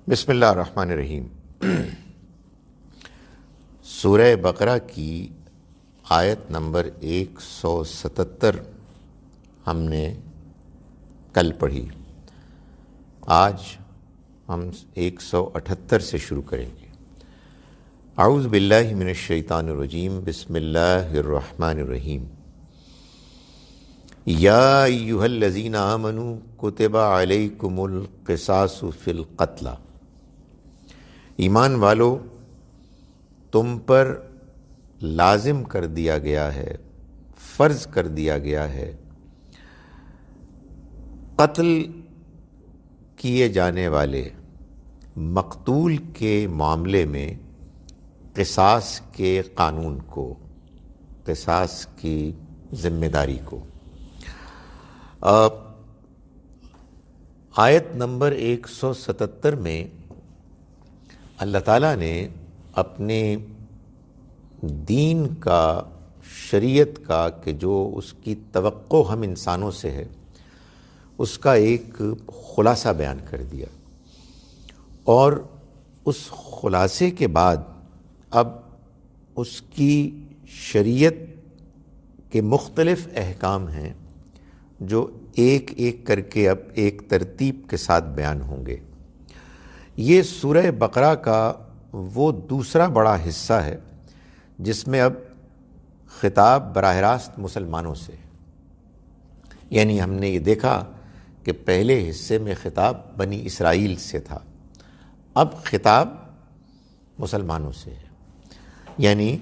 بسم اللہ الرحمن الرحیم۔ سورہ بقرہ کی آیت نمبر 177 ہم نے کل پڑھی۔ آج ہم 178 سے شروع کریں گے۔ اعوذ باللہ من الشیطان الرجیم، بسم اللہ الرحمن الرحیم۔ یا ایھا الذین آمنوا کتب علیکم القصاص فی القتلی۔ ایمان والو، تم پر لازم کر دیا گیا ہے، فرض کر دیا گیا ہے قتل کیے جانے والے مقتول کے معاملے میں قصاص کے قانون کو، قصاص کی ذمہ داری کو۔ آیت نمبر 177 میں اللہ تعالیٰ نے اپنے دین کا، شریعت کا کہ جو اس کی توقع ہم انسانوں سے ہے، اس کا ایک خلاصہ بیان کر دیا، اور اس خلاصے کے بعد اب اس کی شریعت کے مختلف احکام ہیں جو ایک ایک کر کے اب ایک ترتیب کے ساتھ بیان ہوں گے۔ یہ سورہ بقرہ کا وہ دوسرا بڑا حصہ ہے جس میں اب خطاب براہ راست مسلمانوں سے، یعنی ہم نے یہ دیکھا کہ پہلے حصے میں خطاب بنی اسرائیل سے تھا، اب خطاب مسلمانوں سے ہے، یعنی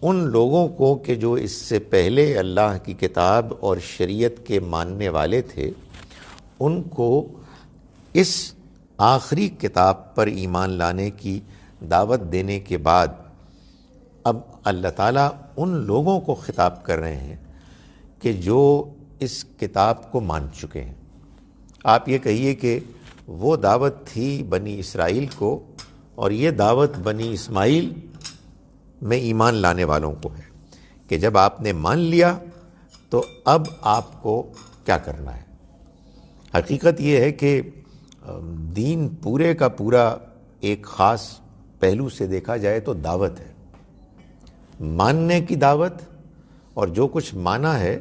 ان لوگوں کو کہ جو اس سے پہلے اللہ کی کتاب اور شریعت کے ماننے والے تھے، ان کو اس آخری کتاب پر ایمان لانے کی دعوت دینے کے بعد اب اللہ تعالیٰ ان لوگوں کو خطاب کر رہے ہیں کہ جو اس کتاب کو مان چکے ہیں۔ آپ یہ کہیے کہ وہ دعوت تھی بنی اسرائیل کو، اور یہ دعوت بنی اسماعیل میں ایمان لانے والوں کو ہے کہ جب آپ نے مان لیا تو اب آپ کو کیا کرنا ہے۔ حقیقت یہ ہے کہ دین پورے کا پورا ایک خاص پہلو سے دیکھا جائے تو دعوت ہے، ماننے کی دعوت، اور جو کچھ مانا ہے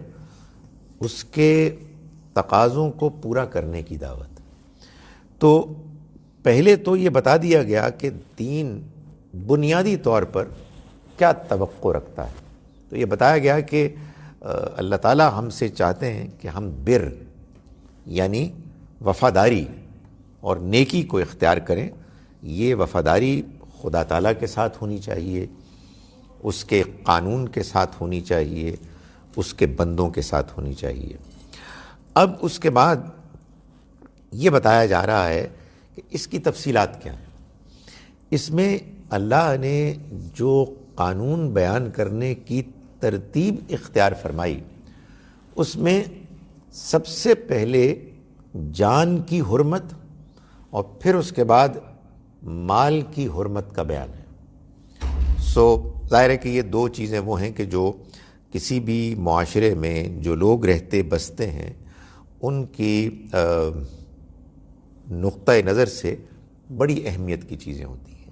اس کے تقاضوں کو پورا کرنے کی دعوت۔ تو پہلے تو یہ بتا دیا گیا کہ دین بنیادی طور پر کیا توقع رکھتا ہے۔ تو یہ بتایا گیا کہ اللہ تعالیٰ ہم سے چاہتے ہیں کہ ہم بر، یعنی وفاداری اور نیکی کو اختیار کریں۔ یہ وفاداری خدا تعالیٰ کے ساتھ ہونی چاہیے، اس کے قانون کے ساتھ ہونی چاہیے، اس کے بندوں کے ساتھ ہونی چاہیے۔ اب اس کے بعد یہ بتایا جا رہا ہے کہ اس کی تفصیلات کیا ہیں۔ اس میں اللہ نے جو قانون بیان کرنے کی ترتیب اختیار فرمائی، اس میں سب سے پہلے جان کی حرمت اور پھر اس کے بعد مال کی حرمت کا بیان ہے۔ ظاہر ہے کہ یہ دو چیزیں وہ ہیں کہ جو کسی بھی معاشرے میں جو لوگ رہتے بستے ہیں ان کی نقطۂ نظر سے بڑی اہمیت کی چیزیں ہوتی ہیں۔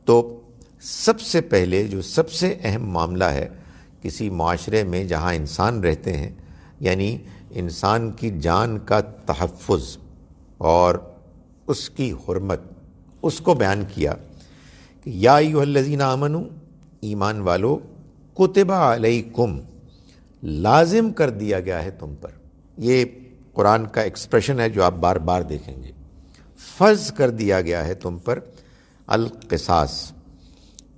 تو سب سے پہلے جو سب سے اہم معاملہ ہے کسی معاشرے میں جہاں انسان رہتے ہیں، یعنی انسان کی جان کا تحفظ اور اس کی حرمت، اس کو بیان کیا کہ یا ایھا الذین آمنوا، ایمان والو، کتب علیکم، لازم کر دیا گیا ہے تم پر۔ یہ قرآن کا ایکسپریشن ہے جو آپ بار بار دیکھیں گے۔ فرض کر دیا گیا ہے تم پر القصاص،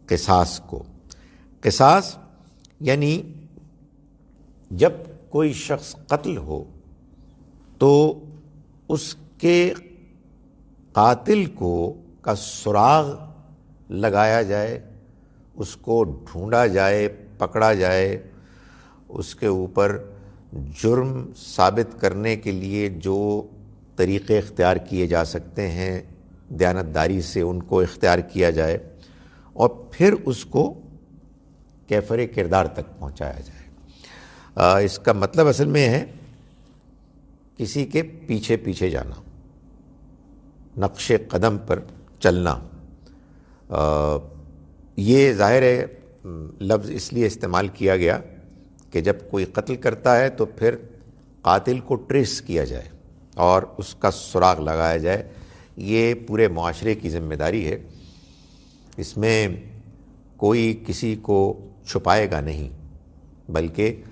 قصاص کو۔ قصاص یعنی جب کوئی شخص قتل ہو تو اس کے قاتل کا سراغ لگایا جائے، اس کو ڈھونڈا جائے، پکڑا جائے، اس کے اوپر جرم ثابت کرنے کے لیے جو طریقے اختیار کیے جا سکتے ہیں دیانتداری سے ان کو اختیار کیا جائے، اور پھر اس کو کیفر کردار تک پہنچایا جائے۔ اس کا مطلب اصل میں ہے کسی کے پیچھے پیچھے جانا، نقش قدم پر چلنا. یہ ظاہر ہے لفظ اس لیے استعمال کیا گیا کہ جب کوئی قتل کرتا ہے تو پھر قاتل کو ٹریس کیا جائے اور اس کا سراغ لگایا جائے. یہ پورے معاشرے کی ذمہ داری ہے. اس میں کوئی کسی کو چھپائے گا نہیں بلکہ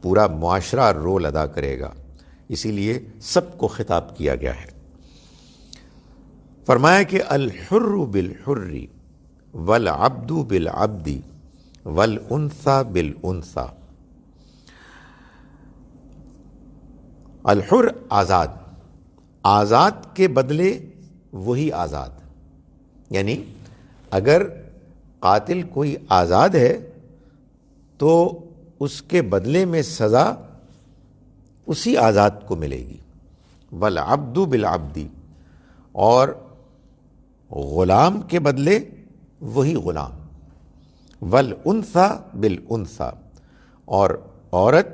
پورا معاشرہ رول ادا کرے گا. اسی لیے سب کو خطاب کیا گیا ہے. فرمایا کہ الحر بالحر والعبد بالعبد والانثى بالانثى. الحر آزاد، آزاد کے بدلے وہی آزاد. یعنی اگر قاتل کوئی آزاد ہے تو اس کے بدلے میں سزا اسی آزاد کو ملے گی. والعبد بالعبد، اور غلام کے بدلے وہی غلام. والانثى بالانثى، اور عورت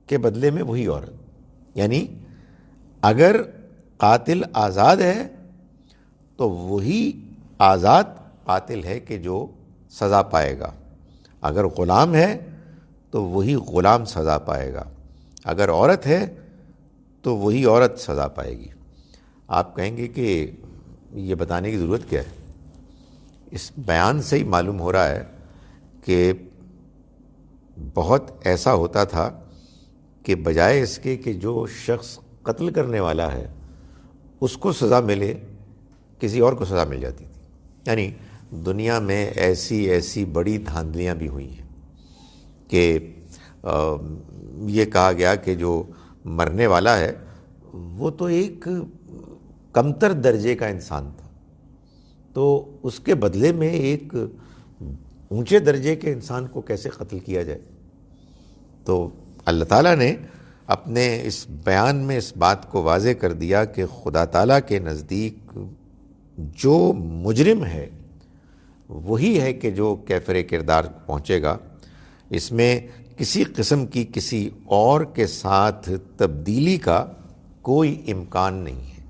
کے بدلے میں وہی عورت. یعنی اگر قاتل آزاد ہے تو وہی آزاد قاتل ہے کہ جو سزا پائے گا. اگر غلام ہے تو وہی غلام سزا پائے گا. اگر عورت ہے تو وہی عورت سزا پائے گی. آپ کہیں گے کہ یہ بتانے کی ضرورت کیا ہے؟ اس بیان سے ہی معلوم ہو رہا ہے کہ بہت ایسا ہوتا تھا کہ بجائے اس کے کہ جو شخص قتل کرنے والا ہے اس کو سزا ملے، کسی اور کو سزا مل جاتی تھی. یعنی دنیا میں ایسی بڑی دھاندلیاں بھی ہوئی ہیں کہ یہ کہا گیا کہ جو مرنے والا ہے وہ تو ایک کمتر درجے کا انسان تھا، تو اس کے بدلے میں ایک اونچے درجے کے انسان کو کیسے قتل کیا جائے. تو اللہ تعالیٰ نے اپنے اس بیان میں اس بات کو واضح کر دیا کہ خدا تعالیٰ کے نزدیک جو مجرم ہے وہی ہے کہ جو کیفر کردار پہنچے گا. اس میں کسی قسم کی کسی اور کے ساتھ تبدیلی کا کوئی امکان نہیں ہے.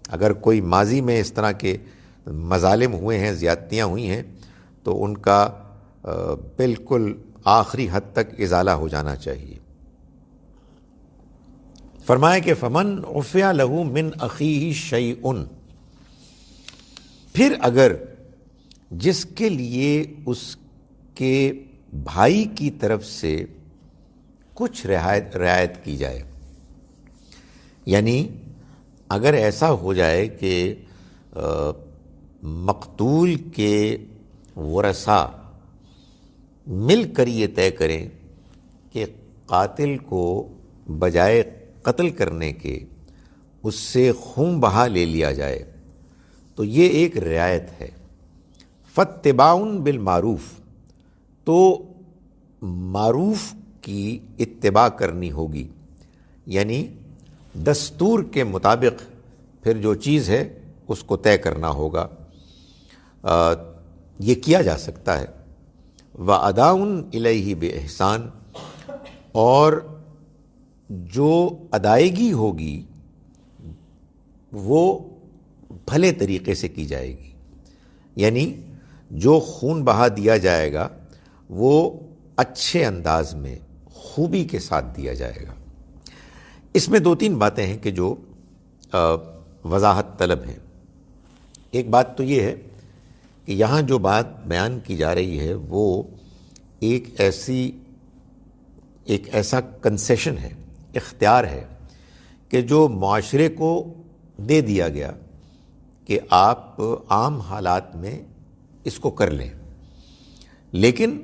اگر کوئی ماضی میں اس طرح کے مظالم ہوئے ہیں، زیادتیاں ہوئی ہیں، تو ان کا بالکل آخری حد تک ازالہ ہو جانا چاہیے. فرمایا کہ فمن عفی لہ من اخیہ شیء، پھر اگر جس کے لیے اس کے بھائی کی طرف سے کچھ رعایت کی جائے. یعنی اگر ایسا ہو جائے کہ مقتول کے ورثاء مل کر یہ طے کریں کہ قاتل کو بجائے قتل کرنے کے اس سے خون بہا لے لیا جائے، تو یہ ایک رعایت ہے. فاتباع بالمعروف، تو معروف کی اتباع کرنی ہوگی. یعنی دستور کے مطابق پھر جو چیز ہے اس کو طے کرنا ہوگا. یہ کیا جا سکتا ہے. وَأَدَاءٌ إِلَيْهِ بِإِحْسَان، اور جو ادائیگی ہوگی وہ بھلے طریقے سے کی جائے گی. یعنی جو خون بہا دیا جائے گا وہ اچھے انداز میں خوبی کے ساتھ دیا جائے گا. اس میں دو تین باتیں ہیں کہ جو وضاحت طلب ہیں. ایک بات تو یہ ہے کہ یہاں جو بات بیان کی جا رہی ہے وہ ایک ایسا کنسیشن ہے، اختیار ہے کہ جو معاشرے کو دے دیا گیا کہ آپ عام حالات میں اس کو کر لیں. لیکن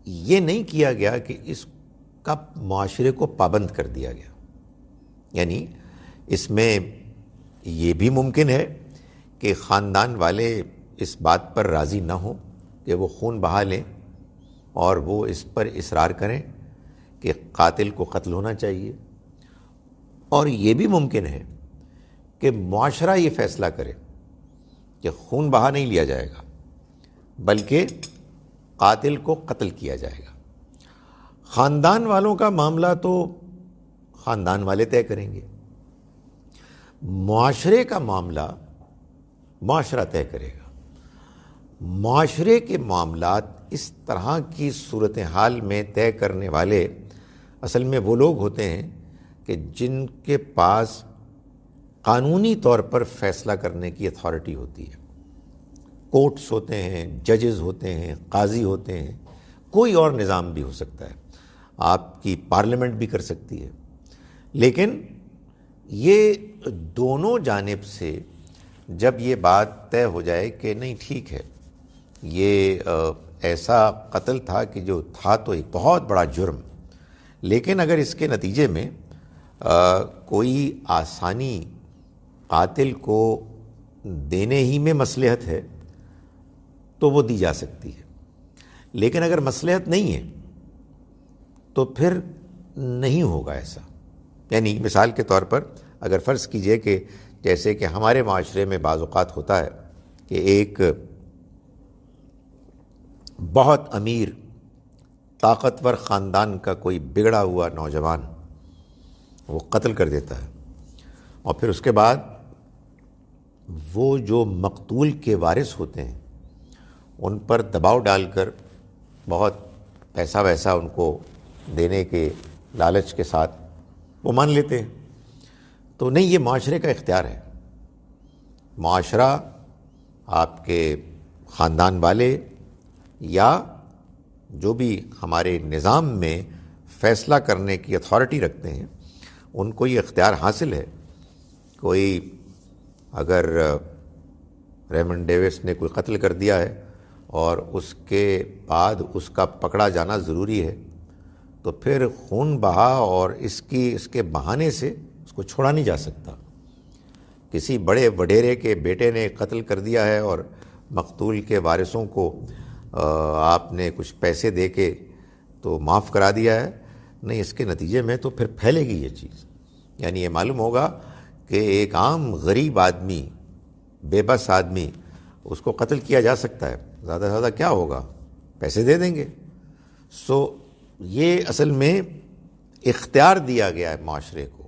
یہ نہیں کیا گیا کہ اس کا معاشرے کو پابند کر دیا گیا. یعنی اس میں یہ بھی ممکن ہے کہ خاندان والے اس بات پر راضی نہ ہوں کہ وہ خون بہا لیں اور وہ اس پر اصرار کریں کہ قاتل کو قتل ہونا چاہیے. اور یہ بھی ممکن ہے کہ معاشرہ یہ فیصلہ کرے کہ خون بہا نہیں لیا جائے گا بلکہ قاتل کو قتل کیا جائے گا. خاندان والوں کا معاملہ تو خاندان والے طے کریں گے. معاشرے کا معاملہ معاشرہ طے کرے گا. معاشرے کے معاملات اس طرح کی صورتحال میں طے کرنے والے اصل میں وہ لوگ ہوتے ہیں کہ جن کے پاس قانونی طور پر فیصلہ کرنے کی اتھارٹی ہوتی ہے. کورٹس ہوتے ہیں، ججز ہوتے ہیں، قاضی ہوتے ہیں، کوئی اور نظام بھی ہو سکتا ہے، آپ کی پارلیمنٹ بھی کر سکتی ہے. لیکن یہ دونوں جانب سے جب یہ بات طے ہو جائے کہ نہیں ٹھیک ہے، یہ ایسا قتل تھا کہ جو تھا تو ایک بہت بڑا جرم، لیکن اگر اس کے نتیجے میں کوئی آسانی قاتل کو دینے ہی میں مصلحت ہے تو وہ دی جا سکتی ہے. لیکن اگر مصلحت نہیں ہے تو پھر نہیں ہوگا ایسا. یعنی مثال کے طور پر اگر فرض کیجئے کہ جیسے کہ ہمارے معاشرے میں بعض اوقات ہوتا ہے کہ ایک بہت امیر طاقتور خاندان کا کوئی بگڑا ہوا نوجوان وہ قتل کر دیتا ہے، اور پھر اس کے بعد وہ جو مقتول کے وارث ہوتے ہیں ان پر دباؤ ڈال کر بہت پیسہ ویسا ان کو دینے کے لالچ کے ساتھ وہ مان لیتے ہیں. تو نہیں، یہ معاشرے کا اختیار ہے. معاشرہ، آپ کے خاندان والے یا جو بھی ہمارے نظام میں فیصلہ کرنے کی اتھارٹی رکھتے ہیں ان کو یہ اختیار حاصل ہے. کوئی اگر ریمنڈ ڈیوس نے کوئی قتل کر دیا ہے اور اس کے بعد اس کا پکڑا جانا ضروری ہے تو پھر خون بہا اور اس کے بہانے سے اس کو چھوڑا نہیں جا سکتا. کسی بڑے وڈیرے کے بیٹے نے قتل کر دیا ہے اور مقتول کے وارثوں کو آپ نے کچھ پیسے دے کے تو معاف کرا دیا ہے، نہیں، اس کے نتیجے میں تو پھر پھیلے گی یہ چیز. یعنی یہ معلوم ہوگا کہ ایک عام غریب آدمی، بے بس آدمی، اس کو قتل کیا جا سکتا ہے، زیادہ سے زیادہ کیا ہوگا، پیسے دے دیں گے. یہ اصل میں اختیار دیا گیا ہے معاشرے کو،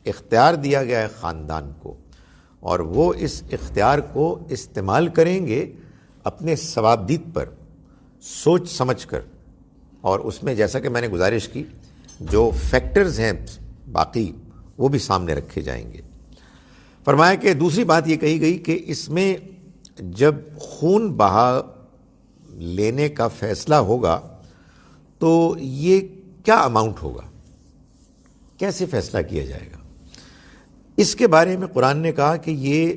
اختیار دیا گیا ہے خاندان کو، اور وہ اس اختیار کو استعمال کریں گے اپنے ثوابدید پر سوچ سمجھ کر. اور اس میں جیسا کہ میں نے گزارش کی جو فیکٹرز ہیں باقی وہ بھی سامنے رکھے جائیں گے. فرمایا کہ دوسری بات یہ کہی گئی کہ اس میں جب خون بہا لینے کا فیصلہ ہوگا تو یہ کیا اماؤنٹ ہوگا، کیسے فیصلہ کیا جائے گا. اس کے بارے میں قرآن نے کہا کہ یہ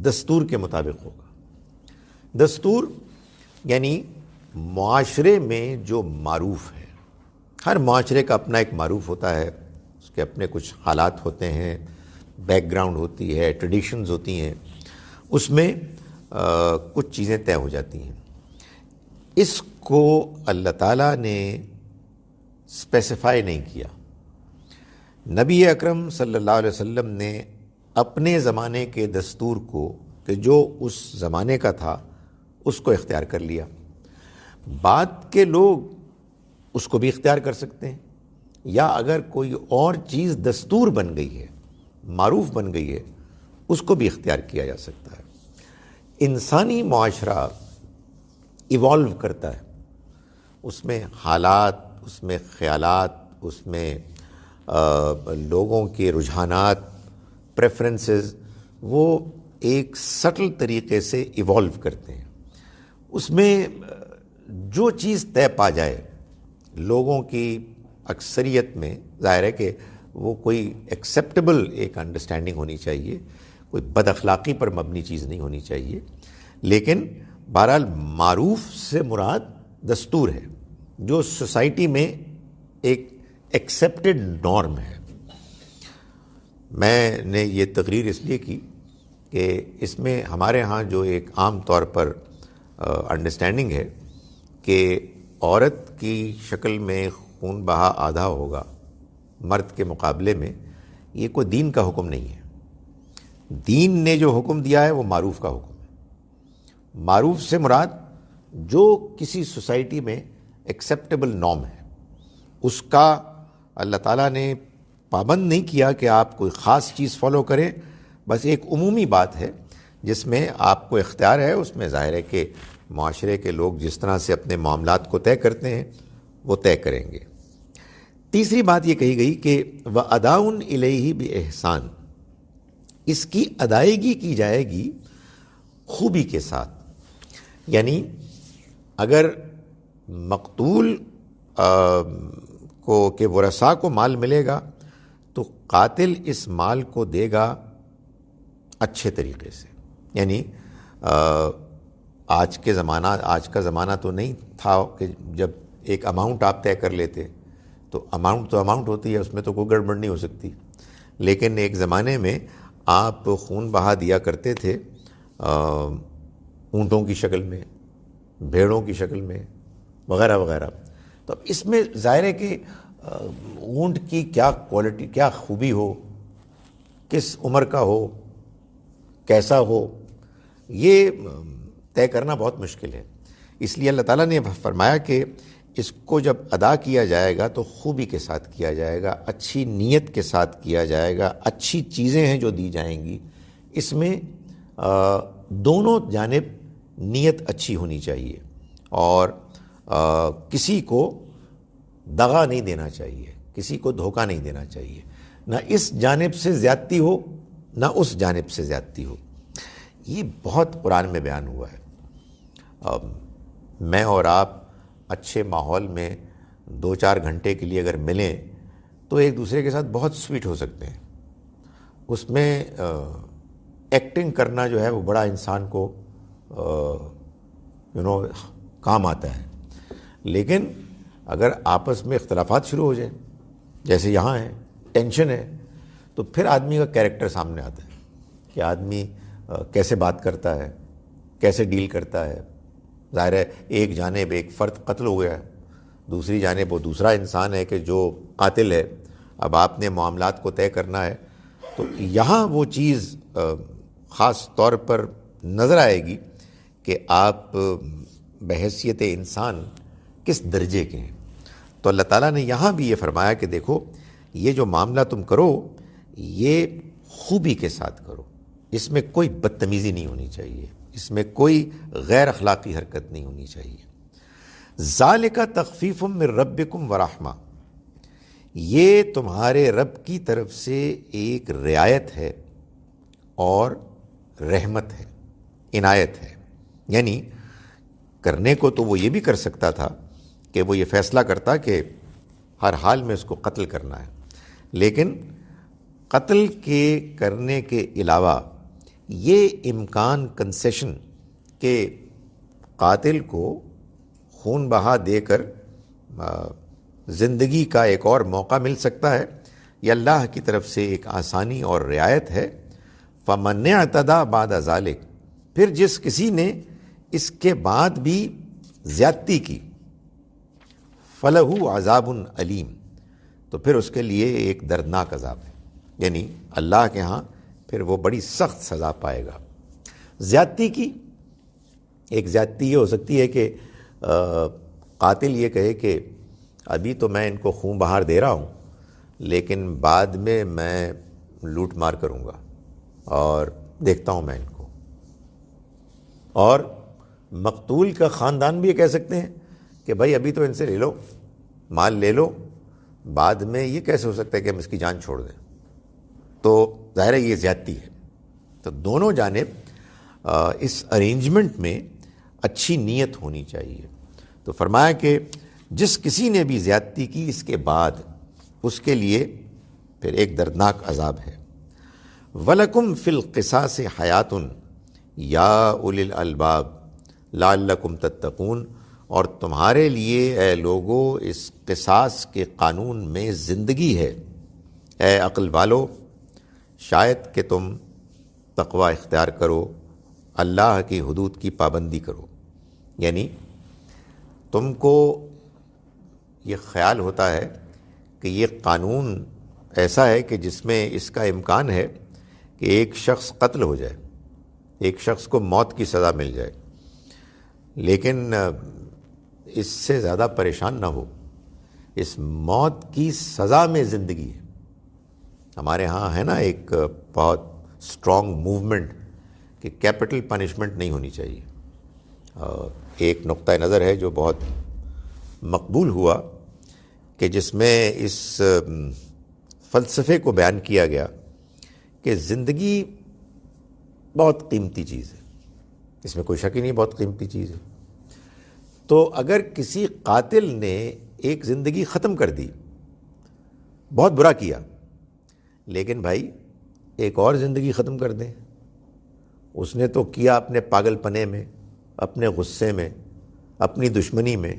دستور کے مطابق ہوگا. دستور یعنی معاشرے میں جو معروف ہے، ہر معاشرے کا اپنا ایک معروف ہوتا ہے، اس کے اپنے کچھ حالات ہوتے ہیں، بیک گراؤنڈ ہوتی ہے، ٹریڈیشنز ہوتی ہیں، اس میں کچھ چیزیں طے ہو جاتی ہیں. اس کو اللہ تعالیٰ نے اسپیسیفائی نہیں کیا. نبی اکرم صلی اللہ علیہ وسلم نے اپنے زمانے کے دستور کو کہ جو اس زمانے کا تھا اس کو اختیار کر لیا. بعد کے لوگ اس کو بھی اختیار کر سکتے ہیں، یا اگر کوئی اور چیز دستور بن گئی ہے، معروف بن گئی ہے، اس کو بھی اختیار کیا جا سکتا ہے. انسانی معاشرہ ایوالو کرتا ہے، اس میں حالات، اس میں خیالات، اس میں لوگوں کے رجحانات، پریفرنسز، وہ ایک سٹل طریقے سے ایوالو کرتے ہیں. اس میں جو چیز طے پا جائے لوگوں کی اکثریت میں، ظاہر ہے کہ وہ کوئی ایکسیپٹیبل ایک انڈرسٹینڈنگ ہونی چاہیے، کوئی بد اخلاقی پر مبنی چیز نہیں ہونی چاہیے. لیکن بہرحال معروف سے مراد دستور ہے جو سوسائٹی میں ایک ایکسیپٹڈ نارم ہے. میں نے یہ تقریر اس لیے کی کہ اس میں ہمارے ہاں جو ایک عام طور پر انڈرسٹینڈنگ ہے کہ عورت کی شکل میں خون بہا آدھا ہوگا مرد کے مقابلے میں، یہ کوئی دین کا حکم نہیں ہے. دین نے جو حکم دیا ہے وہ معروف کا حکم ہے. معروف سے مراد جو کسی سوسائٹی میں ایکسیپٹیبل نارم ہے، اس کا اللہ تعالیٰ نے پابند نہیں کیا کہ آپ کوئی خاص چیز فالو کریں، بس ایک عمومی بات ہے جس میں آپ کو اختیار ہے، اس میں ظاہر ہے کہ معاشرے کے لوگ جس طرح سے اپنے معاملات کو طے کرتے ہیں وہ طے کریں گے۔ تیسری بات یہ کہی گئی کہ وَأَدَاءٌ إِلَيْهِ بِإِحْسَان، اس کی ادائیگی کی جائے گی خوبی کے ساتھ، یعنی اگر مقتول کو کہ ورثاء کو مال ملے گا تو قاتل اس مال کو دے گا اچھے طریقے سے، یعنی آج کا زمانہ تو نہیں تھا کہ جب ایک اماؤنٹ آپ طے کر لیتے تو اماؤنٹ ہوتی ہے، اس میں تو کوئی گڑبڑ نہیں ہو سکتی، لیکن ایک زمانے میں آپ خون بہا دیا کرتے تھے اونٹوں کی شکل میں، بھیڑوں کی شکل میں، وغیرہ وغیرہ۔ تو اب اس میں ظاہر ہے کہ اونٹ کی کیا کوالٹی، کیا خوبی ہو، کس عمر کا ہو، کیسا ہو، یہ طے کرنا بہت مشکل ہے۔ اس لیے اللہ تعالیٰ نے فرمایا کہ اس کو جب ادا کیا جائے گا تو خوبی کے ساتھ کیا جائے گا، اچھی نیت کے ساتھ کیا جائے گا، اچھی چیزیں ہیں جو دی جائیں گی، اس میں دونوں جانب نیت اچھی ہونی چاہیے اور کسی کو دغا نہیں دینا چاہیے، کسی کو دھوکہ نہیں دینا چاہیے، نہ اس جانب سے زیادتی ہو نہ اس جانب سے زیادتی ہو۔ یہ بہت قرآن میں بیان ہوا ہے۔ میں اور آپ اچھے ماحول میں 2-4 گھنٹے کے لیے اگر ملیں تو ایک دوسرے کے ساتھ بہت سویٹ ہو سکتے ہیں، اس میں ایکٹنگ کرنا جو ہے وہ بڑا انسان کو کام آتا ہے، لیکن اگر آپس میں اختلافات شروع ہو جائیں جیسے یہاں ہے، ٹینشن ہے، تو پھر آدمی کا کیریکٹر سامنے آتا ہے کہ آدمی کیسے بات کرتا ہے، کیسے ڈیل کرتا ہے۔ ظاہر ہے ایک جانب ایک فرد قتل ہو گیا ہے، دوسری جانب وہ دوسرا انسان ہے کہ جو قاتل ہے، اب آپ نے معاملات کو طے کرنا ہے، تو یہاں وہ چیز خاص طور پر نظر آئے گی کہ آپ بحیثیت انسان کس درجے کے ہیں۔ تو اللہ تعالیٰ نے یہاں بھی یہ فرمایا کہ دیکھو یہ جو معاملہ تم کرو یہ خوبی کے ساتھ کرو، اس میں کوئی بدتمیزی نہیں ہونی چاہیے، اس میں کوئی غیر اخلاقی حرکت نہیں ہونی چاہیے۔ ذالک تخفیف من ربکم ورحمہ، یہ تمہارے رب کی طرف سے ایک رعایت ہے اور رحمت ہے، عنایت ہے۔ یعنی کرنے کو تو وہ یہ بھی کر سکتا تھا کہ وہ یہ فیصلہ کرتا کہ ہر حال میں اس کو قتل کرنا ہے، لیکن قتل کے کرنے کے علاوہ یہ امکان کنسیشن کہ قاتل کو خون بہا دے کر زندگی کا ایک اور موقع مل سکتا ہے، یہ اللہ کی طرف سے ایک آسانی اور رعایت ہے۔ فَمَنْ اعْتَدَى بَعْدَ ذَلِكَ، پھر جس کسی نے اس کے بعد بھی زیادتی کی، فَلَهُ عَذَابٌ عَلِيمٌ، تو پھر اس کے لیے ایک دردناک عذاب ہے، یعنی اللہ کے ہاں پھر وہ بڑی سخت سزا پائے گا۔ زیادتی کی ایک زیادتی یہ ہو سکتی ہے کہ قاتل یہ کہے کہ ابھی تو میں ان کو خون بہار دے رہا ہوں، لیکن بعد میں لوٹ مار کروں گا اور دیکھتا ہوں میں ان کو۔ اور مقتول کا خاندان بھی یہ کہہ سکتے ہیں کہ بھائی ابھی تو ان سے لے لو، مال لے لو، بعد میں یہ کیسے ہو سکتا ہے کہ ہم اس کی جان چھوڑ دیں۔ تو ظاہر ہے یہ زیادتی ہے۔ تو دونوں جانب اس ارینجمنٹ میں اچھی نیت ہونی چاہیے۔ تو فرمایا کہ جس کسی نے بھی زیادتی کی اس کے بعد اس کے لیے پھر ایک دردناک عذاب ہے۔ وَلَكُمْ فِي الْقِصَاصِ حَيَاتٌ يَا أُولِي الْأَلْبَابِ لَعَلَّكُمْ تَتَّقُونَ، اور تمہارے لیے اے لوگو اس قصاص کے قانون میں زندگی ہے، اے عقل والو، شاید کہ تم تقوی اختیار کرو، اللہ کی حدود کی پابندی کرو۔ یعنی تم کو یہ خیال ہوتا ہے کہ یہ قانون ایسا ہے کہ جس میں اس کا امکان ہے کہ ایک شخص قتل ہو جائے، ایک شخص کو موت کی سزا مل جائے، لیکن اس سے زیادہ پریشان نہ ہو، اس موت کی سزا میں زندگی ہے، ہمارے ہاں ہے نا ایک بہت اسٹرانگ موومنٹ کہ کیپٹل پنشمنٹ نہیں ہونی چاہیے. ایک نقطہ نظر ہے جو بہت مقبول ہوا کہ جس میں اس فلسفے کو بیان کیا گیا کہ زندگی بہت قیمتی چیز ہے، اس میں کوئی شک ہی نہیں، بہت قیمتی چیز ہے. تو اگر کسی قاتل نے ایک زندگی ختم کر دی، بہت برا کیا، لیکن بھائی ایک اور زندگی ختم کر دیں. اس نے تو کیا اپنے پاگل پنے میں، اپنے غصے میں، اپنی دشمنی میں،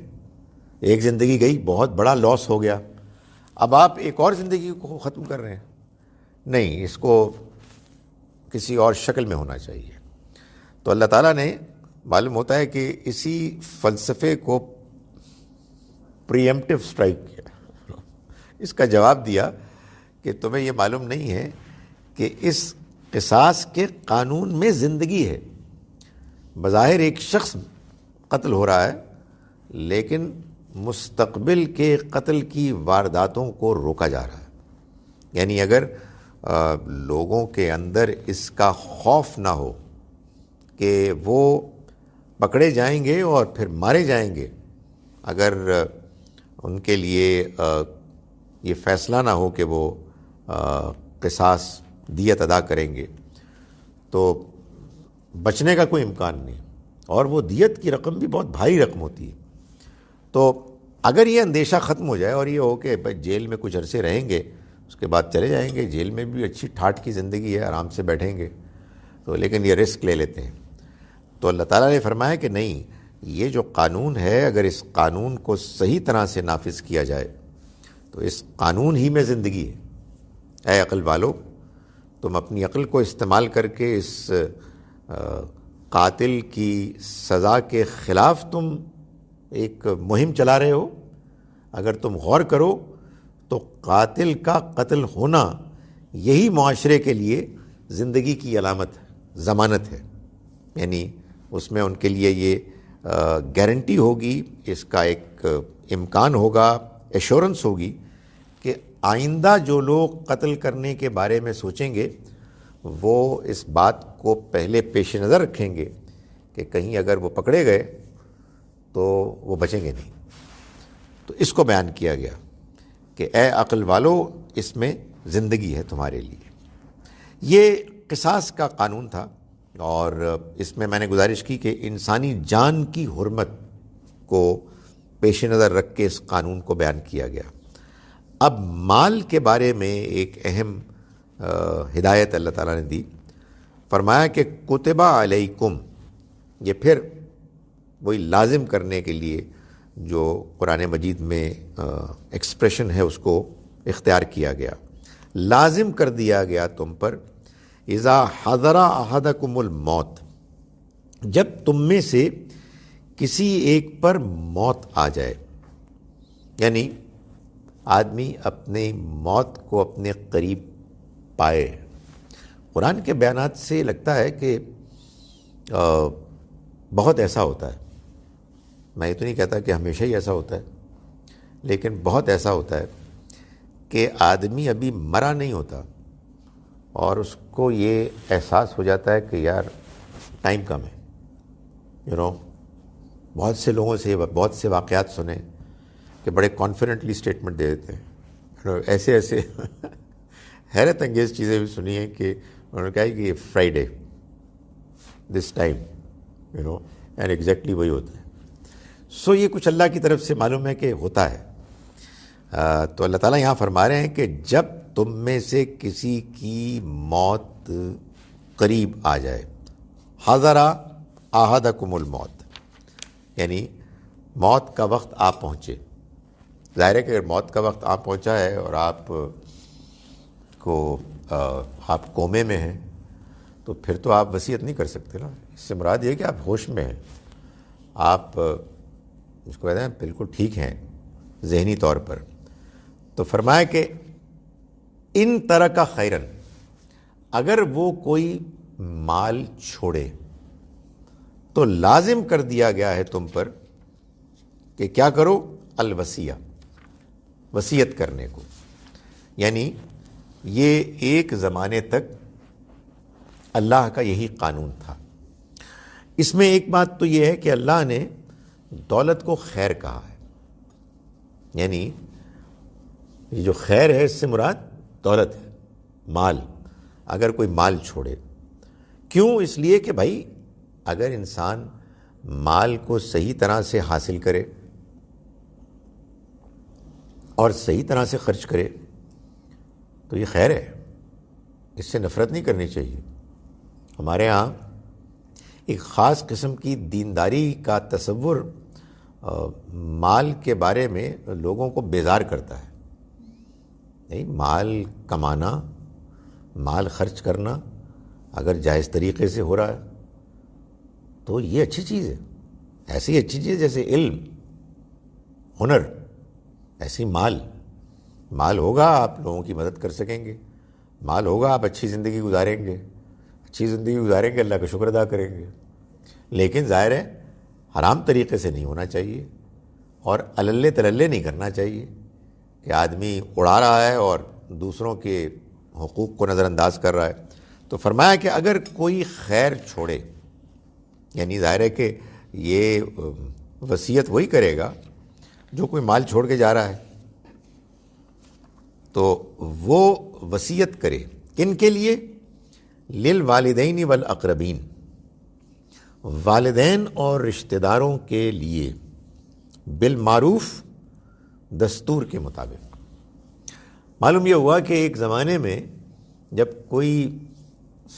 ایک زندگی گئی، بہت بڑا لاس ہو گیا. اب آپ ایک اور زندگی کو ختم کر رہے ہیں. نہیں، اس کو کسی اور شکل میں ہونا چاہیے. تو اللہ تعالیٰ نے معلوم ہوتا ہے کہ اسی فلسفے کو پری ایمپٹیو اسٹرائک کیا، اس کا جواب دیا کہ تمہیں یہ معلوم نہیں ہے کہ اس قصاص کے قانون میں زندگی ہے. بظاہر ایک شخص قتل ہو رہا ہے، لیکن مستقبل کے قتل کی وارداتوں کو روکا جا رہا ہے. یعنی اگر لوگوں کے اندر اس کا خوف نہ ہو کہ وہ پکڑے جائیں گے اور پھر مارے جائیں گے، اگر ان کے لیے یہ فیصلہ نہ ہو کہ وہ قصاص دیت ادا کریں گے، تو بچنے کا کوئی امکان نہیں. اور وہ دیت کی رقم بھی بہت بھاری رقم ہوتی ہے. تو اگر یہ اندیشہ ختم ہو جائے اور یہ ہو کہ بھائی جیل میں کچھ عرصے رہیں گے، اس کے بعد چلے جائیں گے، جیل میں بھی اچھی ٹھاٹھ کی زندگی ہے، آرام سے بیٹھیں گے، تو لیکن یہ رسک لے لیتے ہیں. تو اللہ تعالیٰ نے فرمایا کہ نہیں، یہ جو قانون ہے، اگر اس قانون کو صحیح طرح سے نافذ کیا جائے تو اس قانون ہی میں زندگی ہے. اے عقل والو، تم اپنی عقل کو استعمال کر کے اس قاتل کی سزا کے خلاف تم ایک مہم چلا رہے ہو. اگر تم غور کرو تو قاتل کا قتل ہونا یہی معاشرے کے لیے زندگی کی علامت ہے، ضمانت ہے. یعنی اس میں ان کے لیے یہ گارنٹی ہوگی، اس کا ایک امکان ہوگا، ایشورنس ہوگی کہ آئندہ جو لوگ قتل کرنے کے بارے میں سوچیں گے وہ اس بات کو پہلے پیش نظر رکھیں گے کہ کہیں اگر وہ پکڑے گئے تو وہ بچیں گے نہیں. تو اس کو بیان کیا گیا کہ اے عقل والو، اس میں زندگی ہے تمہارے لیے. یہ قصاص کا قانون تھا، اور اس میں نے گزارش کی کہ انسانی جان کی حرمت کو پیش نظر رکھ کے اس قانون کو بیان کیا گیا. اب مال کے بارے میں ایک اہم ہدایت اللہ تعالیٰ نے دی. فرمایا کہ کتبہ علیکم، یہ پھر وہی لازم کرنے کے لیے جو قرآن مجید میں ایکسپریشن ہے اس کو اختیار کیا گیا. لازم کر دیا گیا تم پر، اذا حضر احدکم الموت، جب تم میں سے کسی ایک پر موت آ جائے. یعنی آدمی اپنی موت کو اپنے قریب پائے. قرآن کے بیانات سے لگتا ہے کہ بہت ایسا ہوتا ہے. میں یہ تو نہیں کہتا کہ ہمیشہ ہی ایسا ہوتا ہے، لیکن بہت ایسا ہوتا ہے کہ آدمی ابھی مرا نہیں ہوتا اور اس کو یہ احساس ہو جاتا ہے کہ یار ٹائم کم ہے. بہت سے لوگوں سے بہت سے واقعات سنے کہ بڑے کانفیڈنٹلی اسٹیٹمنٹ دے دیتے ہیں. ایسے ایسے حیرت انگیز چیزیں بھی سنی ہیں کہ انہوں نے کہا کہ یہ Friday this time and exactly وہی ہوتا ہے. سو یہ کچھ اللہ کی طرف سے معلوم ہے کہ ہوتا ہے. تو اللہ تعالیٰ یہاں فرما رہے ہیں کہ جب تم میں سے کسی کی موت قریب آ جائے، حضر احدکم الموت، یعنی موت کا وقت آ پہنچے. ظاہر ہے کہ اگر موت کا وقت آ پہنچا ہے اور آپ کومے میں ہیں تو پھر تو آپ وصیت نہیں کر سکتے نا. اس سے مراد یہ کہ آپ ہوش میں ہیں، آپ اس کو کہتے ہیں بالکل ٹھیک ہیں ذہنی طور پر. تو فرمایا کہ ان ترک خیرن، اگر وہ کوئی مال چھوڑے تو لازم کر دیا گیا ہے تم پر کہ کیا کرو، الوصیہ، وصیت کرنے کو. یعنی یہ ایک زمانے تک اللہ کا یہی قانون تھا۔ اس میں ایک بات تو یہ ہے کہ اللہ نے دولت کو خیر کہا ہے، یعنی یہ جو خیر ہے اس سے مراد دولت ہے، مال۔ اگر کوئی مال چھوڑے، کیوں؟ اس لیے کہ بھائی اگر انسان مال کو صحیح طرح سے حاصل کرے اور صحیح طرح سے خرچ کرے تو یہ خیر ہے، اس سے نفرت نہیں کرنی چاہیے۔ ہمارے ہاں ایک خاص قسم کی دینداری کا تصور مال کے بارے میں لوگوں کو بیزار کرتا ہے۔ نہیں، مال کمانا، مال خرچ کرنا اگر جائز طریقے سے ہو رہا ہے تو یہ اچھی چیز ہے، ایسی اچھی چیز جیسے علم، ہنر، ایسی مال ہوگا آپ لوگوں کی مدد کر سکیں گے، مال ہوگا آپ اچھی زندگی گزاریں گے، اللہ کا شکر ادا کریں گے۔ لیکن ظاہر ہے حرام طریقے سے نہیں ہونا چاہیے اور اللے تللے نہیں کرنا چاہیے کہ آدمی اڑا رہا ہے اور دوسروں کے حقوق کو نظر انداز کر رہا ہے۔ تو فرمایا کہ اگر کوئی خیر چھوڑے، یعنی ظاہر ہے کہ یہ وصیت وہی کرے گا جو کوئی مال چھوڑ کے جا رہا ہے، تو وہ وصیت کرے کن کے لیے؟ للوالدین والاقربین، والدین اور رشتہ داروں کے لیے، بالمعروف، دستور کے مطابق۔ معلوم یہ ہوا کہ ایک زمانے میں جب کوئی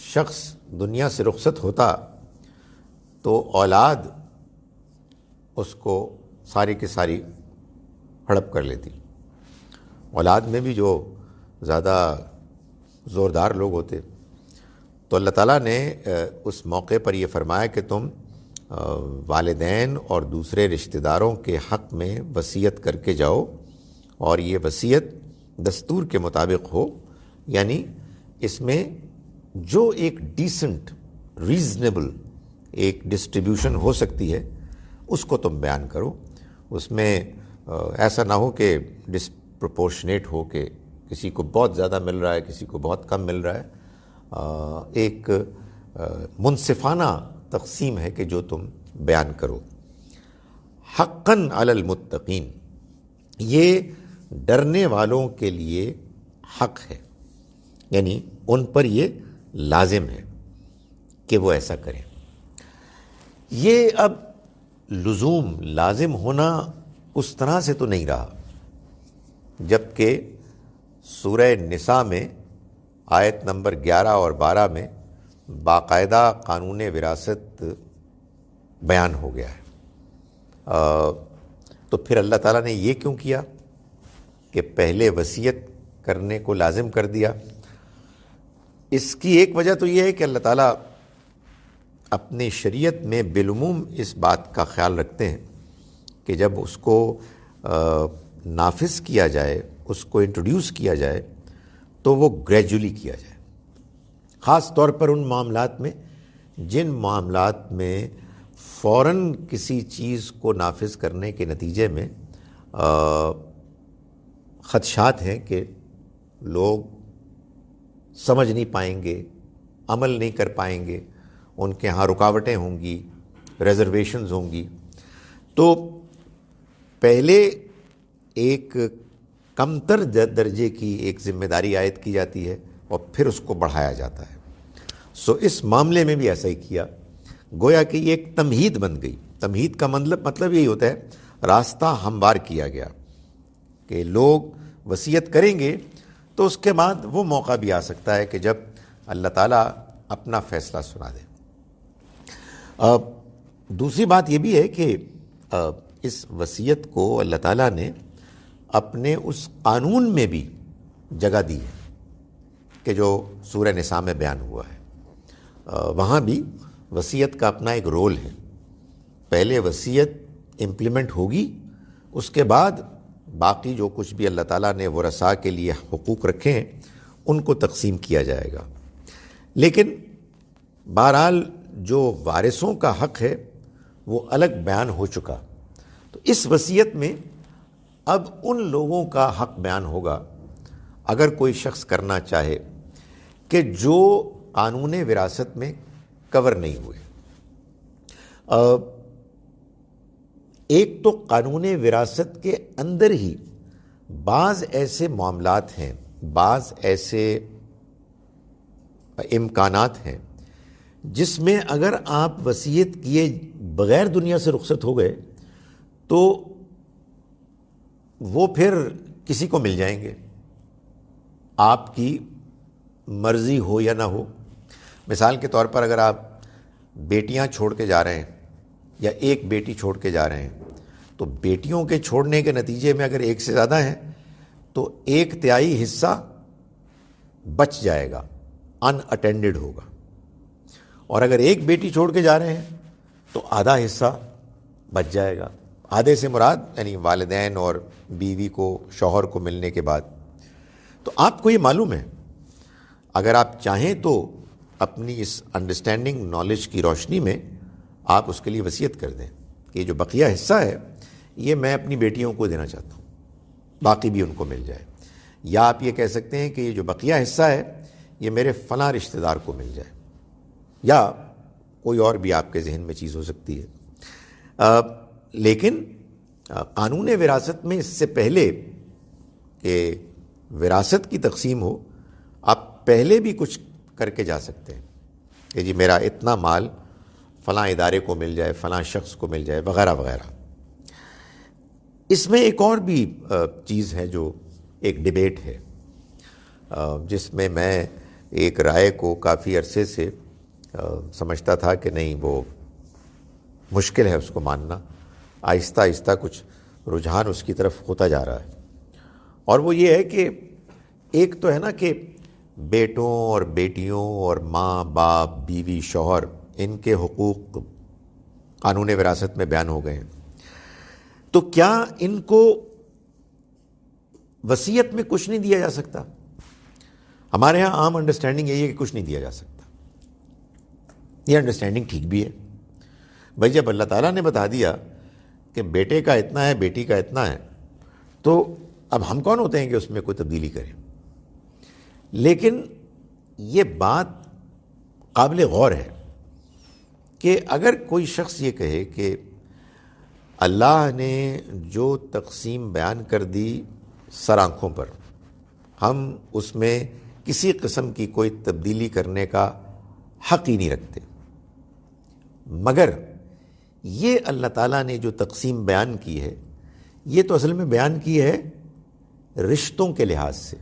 شخص دنیا سے رخصت ہوتا تو اولاد اس کو ساری کی ساری ہڑپ کر لیتی۔ اولاد میں بھی جو زیادہ زوردار لوگ ہوتے، تو اللہ تعالیٰ نے اس موقع پر یہ فرمایا کہ تم والدین اور دوسرے رشتہ داروں کے حق میں وصیت کر کے جاؤ، اور یہ وصیت دستور کے مطابق ہو، یعنی اس میں جو ایک ڈیسنٹ، ریزنیبل ایک ڈسٹریبیوشن ہو سکتی ہے اس کو تم بیان کرو۔ اس میں ایسا نہ ہو کہ ڈسپروپورشنیٹ ہو کہ کسی کو بہت زیادہ مل رہا ہے، کسی کو بہت کم مل رہا ہے۔ ایک منصفانہ تقسیم ہے کہ جو تم بیان کرو۔ حقاً علی المتقین، یہ ڈرنے والوں کے لیے حق ہے، یعنی ان پر یہ لازم ہے کہ وہ ایسا کریں۔ یہ اب لزوم، لازم ہونا اس طرح سے تو نہیں رہا، جبکہ سورہ نساء میں آیت نمبر 11 اور 12 میں باقاعدہ قانون وراثت بیان ہو گیا ہے۔ تو پھر اللہ تعالیٰ نے یہ کیوں کیا کہ پہلے وصیت کرنے کو لازم کر دیا؟ اس کی ایک وجہ تو یہ ہے کہ اللہ تعالیٰ اپنی شریعت میں بالعموم اس بات کا خیال رکھتے ہیں کہ جب اس کو نافذ کیا جائے، اس کو انٹروڈیوس کیا جائے تو وہ گریجولی کیا جائے، خاص طور پر ان معاملات میں جن معاملات میں فوراً کسی چیز کو نافذ کرنے کے نتیجے میں خدشات ہیں کہ لوگ سمجھ نہیں پائیں گے، عمل نہیں کر پائیں گے، ان کے ہاں رکاوٹیں ہوں گی، ریزرویشنز ہوں گی، تو پہلے ایک کمتر درجے کی ایک ذمہ داری عائد کی جاتی ہے اور پھر اس کو بڑھایا جاتا ہے۔ اس معاملے میں بھی ایسا ہی کیا، گویا کہ یہ ایک تمہید بن گئی۔ تمہید کا مطلب یہی ہوتا ہے راستہ ہموار کیا گیا کہ لوگ وصیت کریں گے تو اس کے بعد وہ موقع بھی آ سکتا ہے کہ جب اللہ تعالیٰ اپنا فیصلہ سنا دے۔ دوسری بات یہ بھی ہے کہ اس وصیت کو اللہ تعالیٰ نے اپنے اس قانون میں بھی جگہ دی ہے کہ جو سورہ نساء میں بیان ہوا ہے۔ وہاں بھی وصیت کا اپنا ایک رول ہے۔ پہلے وصیت امپلیمنٹ ہوگی، اس کے بعد باقی جو کچھ بھی اللہ تعالیٰ نے ورثاء کے لیے حقوق رکھے ہیں ان کو تقسیم کیا جائے گا۔ لیکن بہرحال جو وارثوں کا حق ہے وہ الگ بیان ہو چکا، تو اس وصیت میں اب ان لوگوں کا حق بیان ہوگا اگر کوئی شخص کرنا چاہے کہ جو قانون وراثت میں کور نہیں ہوئے. ایک تو قانون وراثت کے اندر ہی بعض ایسے معاملات ہیں، بعض ایسے امکانات ہیں جس میں اگر آپ وصیت کیے بغیر دنیا سے رخصت ہو گئے تو وہ پھر کسی کو مل جائیں گے، آپ کی مرضی ہو یا نہ ہو. مثال کے طور پر اگر آپ بیٹیاں چھوڑ کے جا رہے ہیں یا ایک بیٹی چھوڑ کے جا رہے ہیں تو بیٹیوں کے چھوڑنے کے نتیجے میں اگر ایک سے زیادہ ہیں تو 1/3 حصہ بچ جائے گا، ان اٹینڈڈ ہوگا. اور اگر ایک بیٹی چھوڑ کے جا رہے ہیں تو آدھا حصہ بچ جائے گا. آدھے سے مراد یعنی والدین اور بیوی کو، شوہر کو ملنے کے بعد. تو آپ کو یہ معلوم ہے، اگر آپ چاہیں تو اپنی اس انڈرسٹینڈنگ نالج کی روشنی میں آپ اس کے لیے وصیت کر دیں کہ جو بقیہ حصہ ہے یہ میں اپنی بیٹیوں کو دینا چاہتا ہوں، باقی بھی ان کو مل جائے. یا آپ یہ کہہ سکتے ہیں کہ یہ جو بقیہ حصہ ہے یہ میرے فلاں رشتہ دار کو مل جائے، یا کوئی اور بھی آپ کے ذہن میں چیز ہو سکتی ہے. لیکن قانون وراثت میں اس سے پہلے کہ وراثت کی تقسیم ہو، آپ پہلے بھی کچھ کر کے جا سکتے ہیں کہ جی میرا اتنا مال فلاں ادارے کو مل جائے، فلاں شخص کو مل جائے، وغیرہ وغیرہ. اس میں ایک اور بھی چیز ہے جو ایک ڈیبیٹ ہے، جس میں ایک رائے کو کافی عرصے سے سمجھتا تھا کہ نہیں وہ مشکل ہے اس کو ماننا. آہستہ آہستہ کچھ رجحان اس کی طرف ہوتا جا رہا ہے، اور وہ یہ ہے کہ ایک تو ہے نا کہ بیٹوں اور بیٹیوں اور ماں باپ، بیوی، شوہر، ان کے حقوق قانون وراثت میں بیان ہو گئے ہیں. تو کیا ان کو وصیت میں کچھ نہیں دیا جا سکتا؟ ہمارے ہاں عام انڈرسٹینڈنگ یہی ہے کہ کچھ نہیں دیا جا سکتا. یہ انڈرسٹینڈنگ ٹھیک بھی ہے. بھائی جب اللہ تعالیٰ نے بتا دیا کہ بیٹے کا اتنا ہے، بیٹی کا اتنا ہے، تو اب ہم کون ہوتے ہیں کہ اس میں کوئی تبدیلی کریں؟ لیکن یہ بات قابل غور ہے کہ اگر کوئی شخص یہ کہے کہ اللہ نے جو تقسیم بیان کر دی سر آنکھوں پر، ہم اس میں کسی قسم کی کوئی تبدیلی کرنے کا حق ہی نہیں رکھتے، مگر یہ اللہ تعالیٰ نے جو تقسیم بیان کی ہے یہ تو اصل میں بیان کی ہے رشتوں کے لحاظ سے.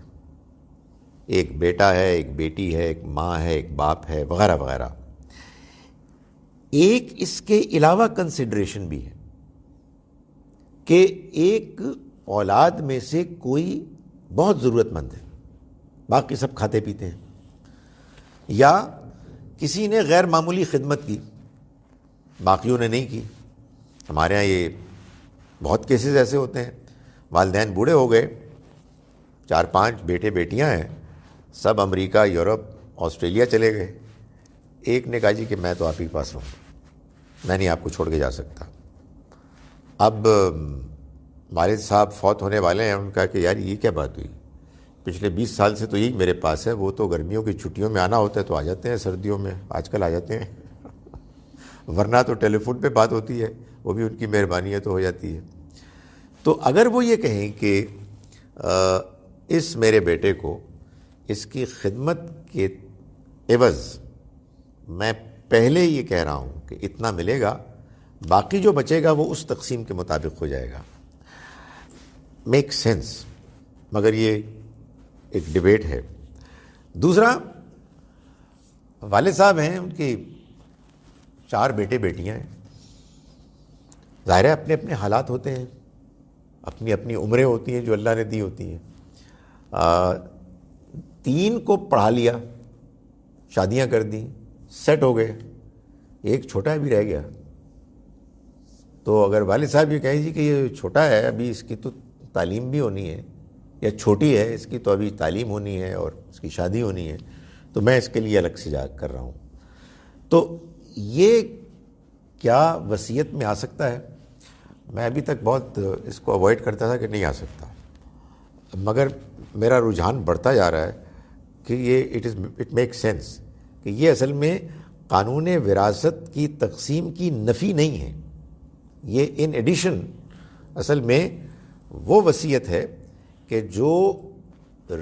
ایک بیٹا ہے، ایک بیٹی ہے، ایک ماں ہے، ایک باپ ہے، وغیرہ وغیرہ. ایک اس کے علاوہ کنسیڈریشن بھی ہے کہ ایک اولاد میں سے کوئی بہت ضرورت مند ہے، باقی سب کھاتے پیتے ہیں، یا کسی نے غیر معمولی خدمت کی، باقیوں نے نہیں کی. ہمارے ہاں یہ بہت کیسز ایسے ہوتے ہیں، والدین بوڑھے ہو گئے، 4-5 بیٹے بیٹیاں ہیں، سب امریکہ، یورپ، آسٹریلیا چلے گئے. ایک نے کہا جی کہ میں تو آپ ہی کے پاس رہوں، میں نہیں آپ کو چھوڑ کے جا سکتا. اب والد صاحب فوت ہونے والے ہیں. ان کا کہ یار یہ کیا بات ہوئی، پچھلے 20 سال سے تو یہی میرے پاس ہے، وہ تو گرمیوں کی چھٹیوں میں آنا ہوتا ہے تو آ جاتے ہیں، سردیوں میں آج کل آ جاتے ہیں، ورنہ تو ٹیلی فون پہ بات ہوتی ہے، وہ بھی ان کی مہربانی ہے تو ہو جاتی ہے. تو اگر وہ یہ کہیں کہ اس میرے بیٹے کو اس کی خدمت کے عوض میں پہلے یہ کہہ رہا ہوں کہ اتنا ملے گا، باقی جو بچے گا وہ اس تقسیم کے مطابق ہو جائے گا، میک سینس. مگر یہ ایک ڈیبیٹ ہے. دوسرا، والد صاحب ہیں، ان کی 4 بیٹے بیٹیاں ہیں، ظاہر ہے اپنے اپنے حالات ہوتے ہیں، اپنی اپنی عمریں ہوتی ہیں جو اللہ نے دی ہوتی ہیں. 3 کو پڑھا لیا، شادیاں کر دیں، سیٹ ہو گئے، ایک چھوٹا بھی رہ گیا. تو اگر والد صاحب یہ کہیں جی کہ یہ چھوٹا ہے، ابھی اس کی تو تعلیم بھی ہونی ہے، یا چھوٹی ہے اس کی تو ابھی تعلیم ہونی ہے اور اس کی شادی ہونی ہے، تو میں اس کے لیے الگ سے جا کر رہا ہوں، تو یہ کیا وصیت میں آ سکتا ہے؟ میں ابھی تک بہت اس کو اوائڈ کرتا تھا کہ نہیں آ سکتا، مگر میرا رجحان بڑھتا جا رہا ہے کہ یہ اٹ میک سینس کہ یہ اصل میں قانون وراثت کی تقسیم کی نفی نہیں ہے، یہ ان ایڈیشن اصل میں وہ وصیت ہے کہ جو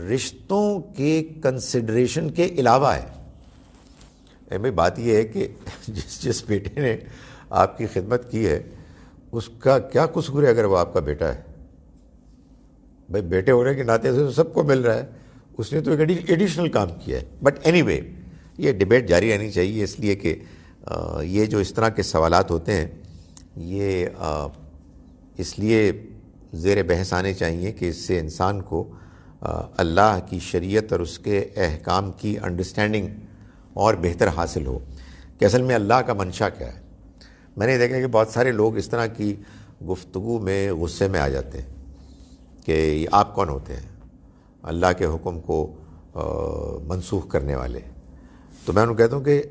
رشتوں کے کنسیڈریشن کے علاوہ ہے۔ بھائی بات یہ ہے کہ جس بیٹے نے آپ کی خدمت کی ہے اس کا کیا قصور ہے اگر وہ آپ کا بیٹا ہے؟ بھائی بیٹے ہونے کے ناطے سے سب کو مل رہا ہے، اس نے تو ایک ایڈیشنل کام کیا ہے۔ بٹ اینی وے یہ ڈبیٹ جاری رہنی چاہیے، اس لیے کہ یہ جو اس طرح کے سوالات ہوتے ہیں یہ اس لیے زیر بحث آنے چاہیے کہ اس سے انسان کو اللہ کی شریعت اور اس کے احکام کی انڈرسٹینڈنگ اور بہتر حاصل ہو کہ اصل میں اللہ کا منشا کیا ہے۔ میں نے دیکھا کہ بہت سارے لوگ اس طرح کی گفتگو میں غصے میں آ جاتے ہیں کہ آپ کون ہوتے ہیں اللہ کے حکم کو منسوخ کرنے والے؟ تو میں انہوں کہتا ہوں کہ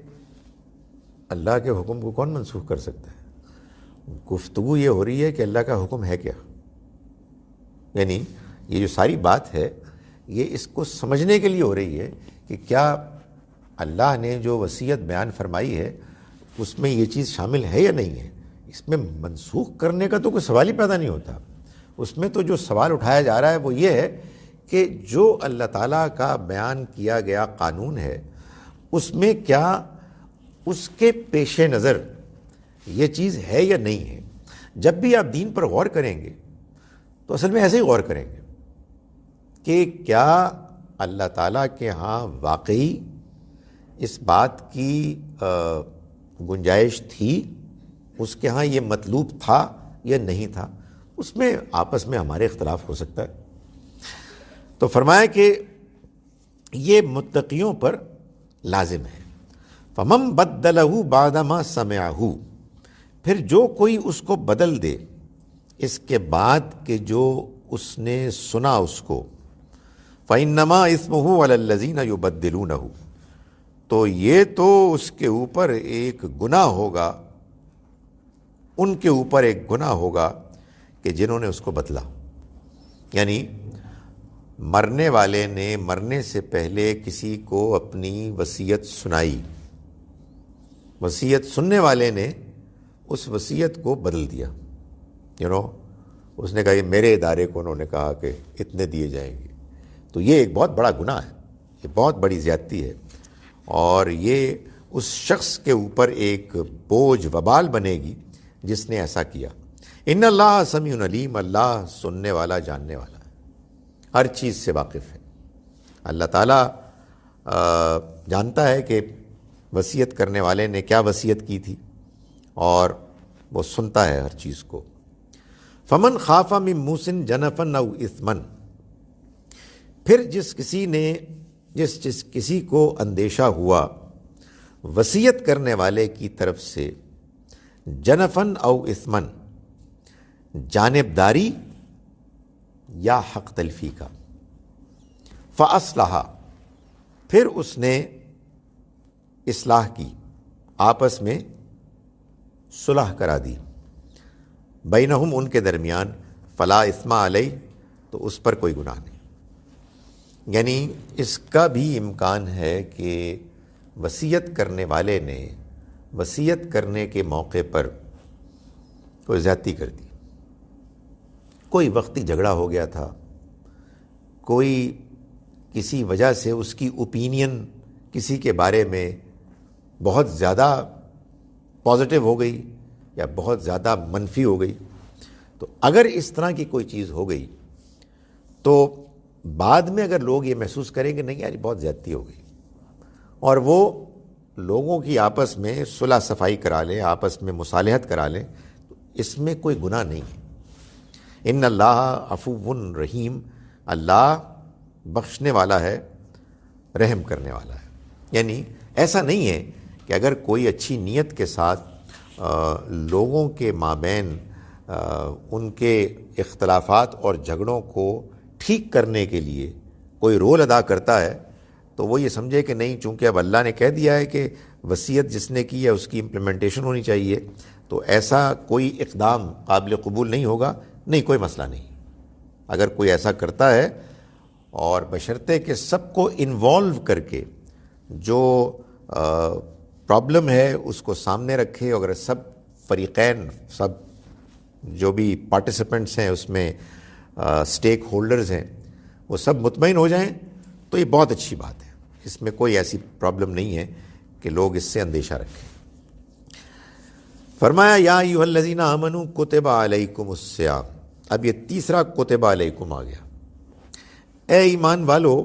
اللہ کے حکم کو کون منسوخ کر سکتا ہے؟ گفتگو یہ ہو رہی ہے کہ اللہ کا حکم ہے کیا، یعنی یہ جو ساری بات ہے یہ اس کو سمجھنے کے لیے ہو رہی ہے کہ کیا اللہ نے جو وصیت بیان فرمائی ہے اس میں یہ چیز شامل ہے یا نہیں ہے۔ اس میں منسوخ کرنے کا تو کوئی سوال ہی پیدا نہیں ہوتا، اس میں تو جو سوال اٹھایا جا رہا ہے وہ یہ ہے کہ جو اللہ تعالیٰ کا بیان کیا گیا قانون ہے اس میں کیا اس کے پیش نظر یہ چیز ہے یا نہیں ہے۔ جب بھی آپ دین پر غور کریں گے تو اصل میں ایسے ہی غور کریں گے کہ کیا اللہ تعالیٰ کے ہاں واقعی اس بات کی گنجائش تھی، اس کے ہاں یہ مطلوب تھا یا نہیں تھا۔ اس میں آپس میں ہمارے اختلاف ہو سکتا ہے۔ تو فرمایا کہ یہ متقیوں پر لازم ہے۔ فَمَن بَدَّلَهُ بَعْدَ مَا سَمِعَهُ، پھر جو کوئی اس کو بدل دے اس کے بعد کہ جو اس نے سنا اس کو، فَإِنَّمَا إِثْمُهُ عَلَى الَّذِينَ يُبَدِّلُونَهُ، تو یہ تو اس کے اوپر ایک گناہ ہوگا، ان کے اوپر ایک گناہ ہوگا کہ جنہوں نے اس کو بدلا۔ یعنی مرنے والے نے مرنے سے پہلے کسی کو اپنی وصیت سنائی، وصیت سننے والے نے اس وصیت کو بدل دیا، اس نے کہا یہ میرے ادارے کو انہوں نے کہا کہ اتنے دیے جائیں گے، تو یہ ایک بہت بڑا گناہ ہے، یہ بہت بڑی زیادتی ہے، اور یہ اس شخص کے اوپر ایک بوجھ وبال بنے گی جس نے ایسا کیا۔ ان اللہ سمیع علیم، اللہ سننے والا جاننے والا ہے، ہر چیز سے واقف ہے۔ اللہ تعالیٰ جانتا ہے کہ وصیت کرنے والے نے کیا وصیت کی تھی، اور وہ سنتا ہے ہر چیز کو۔ فمن خاف من موص جنفا او اثما، پھر جس کسی کو اندیشہ ہوا وصیت کرنے والے کی طرف سے، جنفن او اثمن، جانبداری یا حق تلفی کا، فاصلح، پھر اس نے اصلاح کی، آپس میں صلح کرا دی، بینہم، ان کے درمیان، فلا اثم علیہ، تو اس پر کوئی گناہ نہیں۔ یعنی اس کا بھی امکان ہے کہ وصیت کرنے والے نے وصیت کرنے کے موقع پر کوئی زیادتی کر دی، کوئی وقتی جھگڑا ہو گیا تھا، کوئی کسی وجہ سے اس کی اوپینین کسی کے بارے میں بہت زیادہ پازیٹیو ہو گئی یا بہت زیادہ منفی ہو گئی، تو اگر اس طرح کی کوئی چیز ہو گئی تو بعد میں اگر لوگ یہ محسوس کریں کہ نہیں یار بہت زیادتی ہو گئی، اور وہ لوگوں کی آپس میں صلح صفائی کرا لیں، آپس میں مصالحت کرا لیں، تو اس میں کوئی گناہ نہیں ہے۔ ان اللہ عفو رحیم، اللہ بخشنے والا ہے، رحم کرنے والا ہے۔ یعنی ایسا نہیں ہے کہ اگر کوئی اچھی نیت کے ساتھ لوگوں کے مابین ان کے اختلافات اور جھگڑوں کو ٹھیک کرنے کے لیے کوئی رول ادا کرتا ہے تو وہ یہ سمجھے کہ نہیں، چونکہ اب اللہ نے کہہ دیا ہے کہ وصیت جس نے کی ہے اس کی امپلیمنٹیشن ہونی چاہیے، تو ایسا کوئی اقدام قابل قبول نہیں ہوگا۔ نہیں، کوئی مسئلہ نہیں، اگر کوئی ایسا کرتا ہے اور بشرطے کہ سب کو انوالو کر کے جو پرابلم ہے اس کو سامنے رکھے، اگر سب فریقین، سب جو بھی پارٹیسپینٹس ہیں اس میں اسٹیک ہولڈرز ہیں، وہ سب مطمئن ہو جائیں تو یہ بہت اچھی بات ہے. اس میں کوئی ایسی پرابلم نہیں ہے کہ لوگ اس سے اندیشہ رکھیں. فرمایا یا ایھا الذین آمنوا کتب علیکم الصیام. اب یہ تیسرا کتب علیکم آ گیا. اے ایمان والو،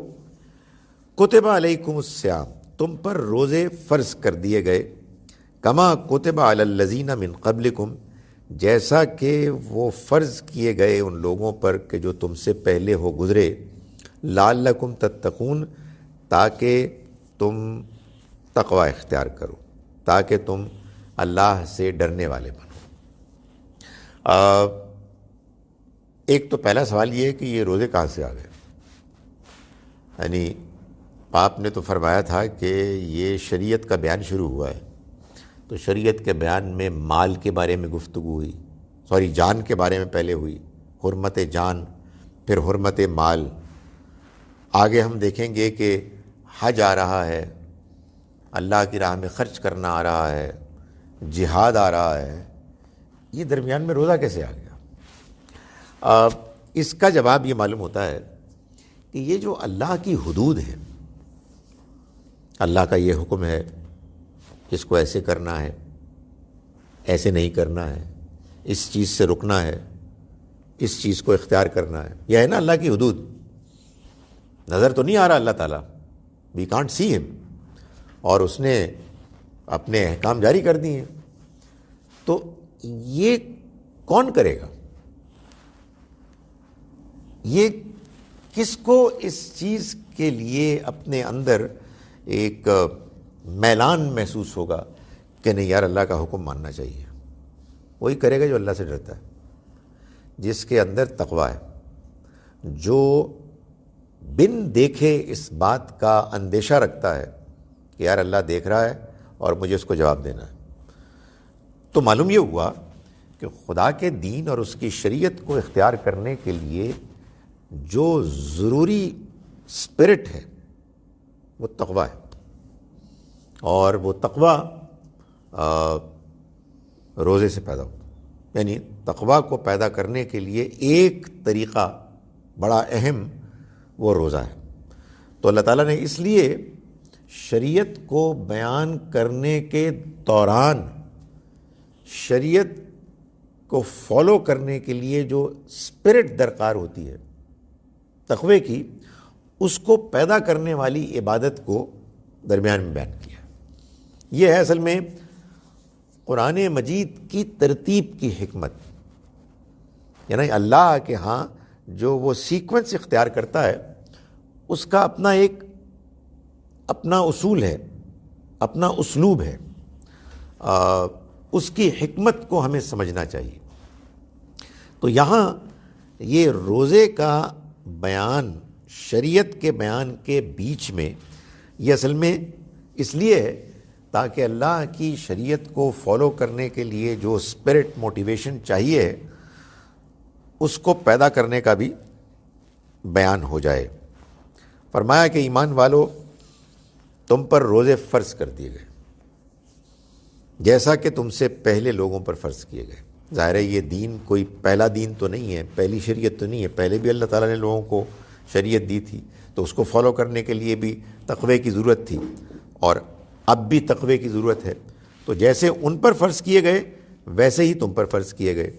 کتب علیکم الصیام، تم پر روزے فرض کر دیے گئے، کما کتب علی الذین من قبلکم، جیسا کہ وہ فرض کیے گئے ان لوگوں پر کہ جو تم سے پہلے ہو گزرے، لعلکم تتقون، تاکہ تم تقوی اختیار کرو، تاکہ تم اللہ سے ڈرنے والے بنو. ایک تو پہلا سوال یہ ہے کہ یہ روزے کہاں سے آ گئے؟ یعنی آپ نے تو فرمایا تھا کہ یہ شریعت کا بیان شروع ہوا ہے، تو شریعت کے بیان میں مال کے بارے میں گفتگو ہوئی، جان کے بارے میں پہلے ہوئی، حرمت جان، پھر حرمت مال. آگے ہم دیکھیں گے کہ حج آ رہا ہے، اللہ کی راہ میں خرچ کرنا آ رہا ہے، جہاد آ رہا ہے. یہ درمیان میں روزہ کیسے آ گیا؟ اس کا جواب یہ معلوم ہوتا ہے کہ یہ جو اللہ کی حدود ہے، اللہ کا یہ حکم ہے، اس کو ایسے کرنا ہے، ایسے نہیں کرنا ہے، اس چیز سے رکنا ہے، اس چیز کو اختیار کرنا ہے، یہ ہے نا اللہ کی حدود. نظر تو نہیں آ رہا اللہ تعالیٰ، وی کانٹ سی ہم، اور اس نے اپنے احکام جاری کر دیے ہیں. تو یہ کون کرے گا؟ یہ کس کو اس چیز کے لیے اپنے اندر ایک میلان محسوس ہوگا کہ نہیں یار اللہ کا حکم ماننا چاہیے؟ وہی کرے گا جو اللہ سے ڈرتا ہے، جس کے اندر تقوی ہے، جو بن دیکھے اس بات کا اندیشہ رکھتا ہے کہ یار اللہ دیکھ رہا ہے اور مجھے اس کو جواب دینا ہے. تو معلوم یہ ہوا کہ خدا کے دین اور اس کی شریعت کو اختیار کرنے کے لیے جو ضروری اسپرٹ ہے وہ تقوی ہے، اور وہ تقوی روزے سے پیدا ہوتا ہے. یعنی تقوی کو پیدا کرنے کے لیے ایک طریقہ بڑا اہم وہ روزہ ہے. تو اللہ تعالیٰ نے اس لیے شریعت کو بیان کرنے کے دوران شریعت کو فالو کرنے کے لیے جو اسپرٹ درکار ہوتی ہے تقوی کی، اس کو پیدا کرنے والی عبادت کو درمیان میں بیان کیا. یہ ہے اصل میں قرآن مجید کی ترتیب کی حکمت. یعنی اللہ کے ہاں جو وہ سیکوینس اختیار کرتا ہے اس کا اپنا اصول ہے، اپنا اسلوب ہے. اس کی حکمت کو ہمیں سمجھنا چاہیے. تو یہاں یہ روزے کا بیان شریعت کے بیان کے بیچ میں یہ اصل میں اس لیے ہے تاکہ اللہ کی شریعت کو فالو کرنے کے لیے جو اسپرٹ موٹیویشن چاہیے اس کو پیدا کرنے کا بھی بیان ہو جائے. فرمایا کہ ایمان والو، تم پر روزے فرض کر دیے گئے جیسا کہ تم سے پہلے لوگوں پر فرض کیے گئے. ظاہر ہے یہ دین کوئی پہلا دین تو نہیں ہے، پہلی شریعت تو نہیں ہے، پہلے بھی اللہ تعالیٰ نے لوگوں کو شریعت دی تھی تو اس کو فالو کرنے کے لیے بھی تقوی کی ضرورت تھی، اور اب بھی تقوی کی ضرورت ہے. تو جیسے ان پر فرض کیے گئے ویسے ہی تم پر فرض کیے گئے.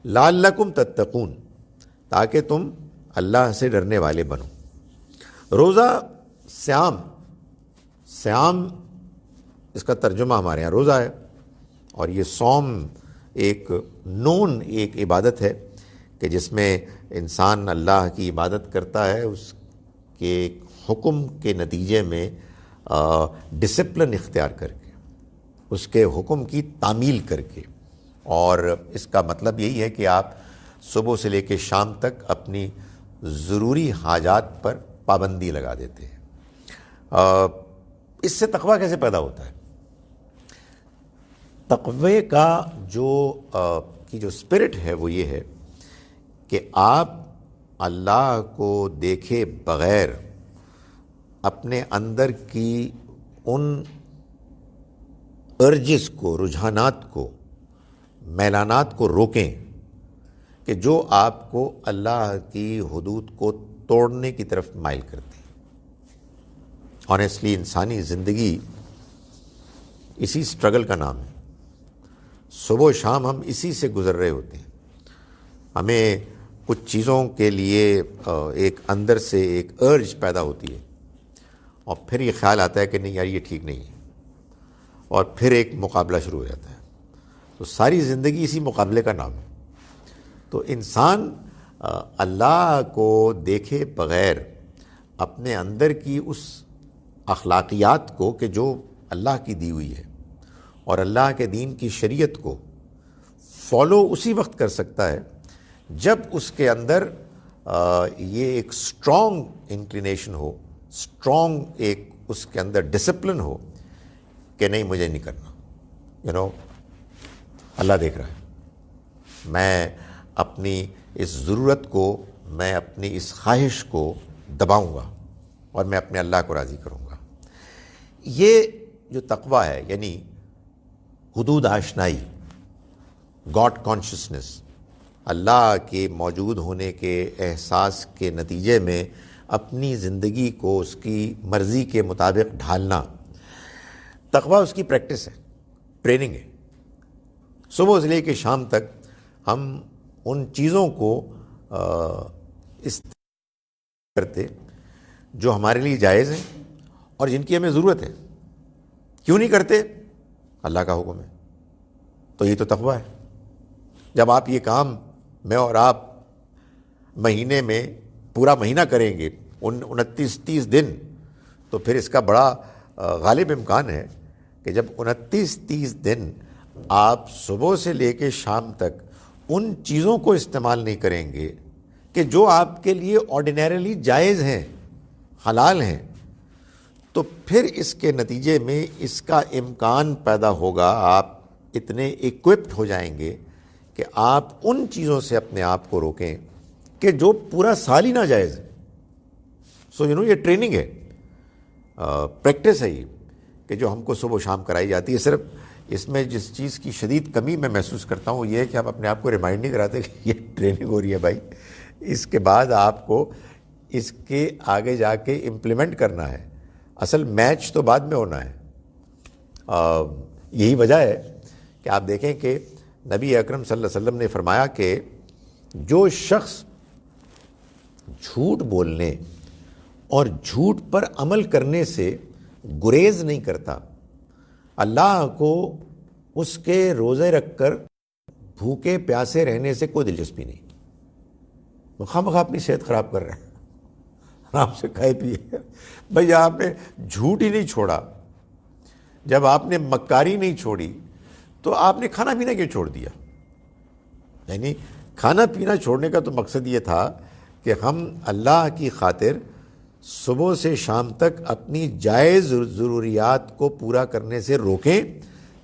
لعلکم تتقون، تاکہ تم اللہ سے ڈرنے والے بنو. روزہ سیام اس کا ترجمہ ہمارے یہاں روزہ ہے، اور یہ صوم ایک عبادت ہے کہ جس میں انسان اللہ کی عبادت کرتا ہے، اس کے حکم کے نتیجے میں ڈسپلن اختیار کر کے، اس کے حکم کی تعمیل کر کے. اور اس کا مطلب یہی ہے کہ آپ صبح سے لے کے شام تک اپنی ضروری حاجات پر پابندی لگا دیتے ہیں. اس سے تقوی کیسے پیدا ہوتا ہے؟ تقوی کا جو اسپرٹ ہے وہ یہ ہے کہ آپ اللہ کو دیکھے بغیر اپنے اندر کی ان ارجز کو، رجحانات کو، میلانات کو روکیں کہ جو آپ کو اللہ کی حدود کو توڑنے کی طرف مائل کرتے ہیں۔ آنیسٹلی انسانی زندگی اسی سٹرگل کا نام ہے۔ صبح و شام ہم اسی سے گزر رہے ہوتے ہیں۔ ہمیں کچھ چیزوں کے لیے ایک اندر سے ایک ارج پیدا ہوتی ہے، اور پھر یہ خیال آتا ہے کہ نہیں یار یہ ٹھیک نہیں ہے، اور پھر ایک مقابلہ شروع ہو جاتا ہے۔ تو ساری زندگی اسی مقابلے کا نام ہے۔ تو انسان اللہ کو دیکھے بغیر اپنے اندر کی اس اخلاقیات کو کہ جو اللہ کی دی ہوئی ہے اور اللہ کے دین کی شریعت کو فالو اسی وقت کر سکتا ہے جب اس کے اندر یہ ایک اسٹرانگ انکلینیشن ہو، اسٹرانگ ایک اس کے اندر ڈسپلن ہو کہ نہیں مجھے نہیں کرنا، اللہ دیکھ رہا ہے، میں اپنی اس ضرورت کو، میں اپنی اس خواہش کو دباؤں گا اور میں اپنے اللہ کو راضی کروں گا۔ یہ جو تقویٰ ہے، یعنی حدود آشنائی، گاڈ کانشسنس، اللہ کے موجود ہونے کے احساس کے نتیجے میں اپنی زندگی کو اس کی مرضی کے مطابق ڈھالنا، تقویٰ اس کی پریکٹس ہے، ٹریننگ ہے۔ صبح سے لے کے شام تک ہم ان چیزوں کو کرتے جو ہمارے لیے جائز ہیں اور جن کی ہمیں ضرورت ہے۔ کیوں نہیں کرتے؟ اللہ کا حکم ہے۔ تو یہ تو تقویٰ ہے۔ جب آپ یہ کام میں اور آپ مہینے میں پورا مہینہ کریں گے، 29-30 دن، تو پھر اس کا بڑا غالب امکان ہے کہ جب 29-30 دن آپ صبح سے لے کے شام تک ان چیزوں کو استعمال نہیں کریں گے کہ جو آپ کے لیے آرڈینریلی جائز ہیں، حلال ہیں، تو پھر اس کے نتیجے میں اس کا امکان پیدا ہوگا، آپ اتنے ایکوپڈ ہو جائیں گے کہ آپ ان چیزوں سے اپنے آپ کو روکیں کہ جو پورا سال ہی ناجائز ہے۔ سو یہ ٹریننگ ہے، پریکٹس ہے یہ کہ جو ہم کو صبح و شام کرائی جاتی ہے۔ صرف اس میں جس چیز کی شدید کمی میں محسوس کرتا ہوں وہ یہ ہے کہ ہم اپنے آپ کو ریمائنڈ نہیں کراتے کہ یہ ٹریننگ ہو رہی ہے بھائی، اس کے بعد آپ کو اس کے آگے جا کے امپلیمنٹ کرنا ہے۔ اصل میچ تو بعد میں ہونا ہے۔ یہی وجہ ہے کہ آپ دیکھیں کہ نبی اکرم صلی اللہ علیہ وسلم نے فرمایا کہ جو شخص جھوٹ بولنے اور جھوٹ پر عمل کرنے سے گریز نہیں کرتا، اللہ کو اس کے روزے رکھ کر بھوکے پیاسے رہنے سے کوئی دلچسپی نہیں۔ خواہ مخواہ اپنی صحت خراب کر رہے ہیں، آرام سے کھائے پیے۔ بھائی آپ نے جھوٹ ہی نہیں چھوڑا، جب آپ نے مکاری نہیں چھوڑی تو آپ نے کھانا پینا کیوں چھوڑ دیا؟ یعنی کھانا پینا چھوڑنے کا تو مقصد یہ تھا کہ ہم اللہ کی خاطر صبح سے شام تک اپنی جائز ضروریات کو پورا کرنے سے روکیں،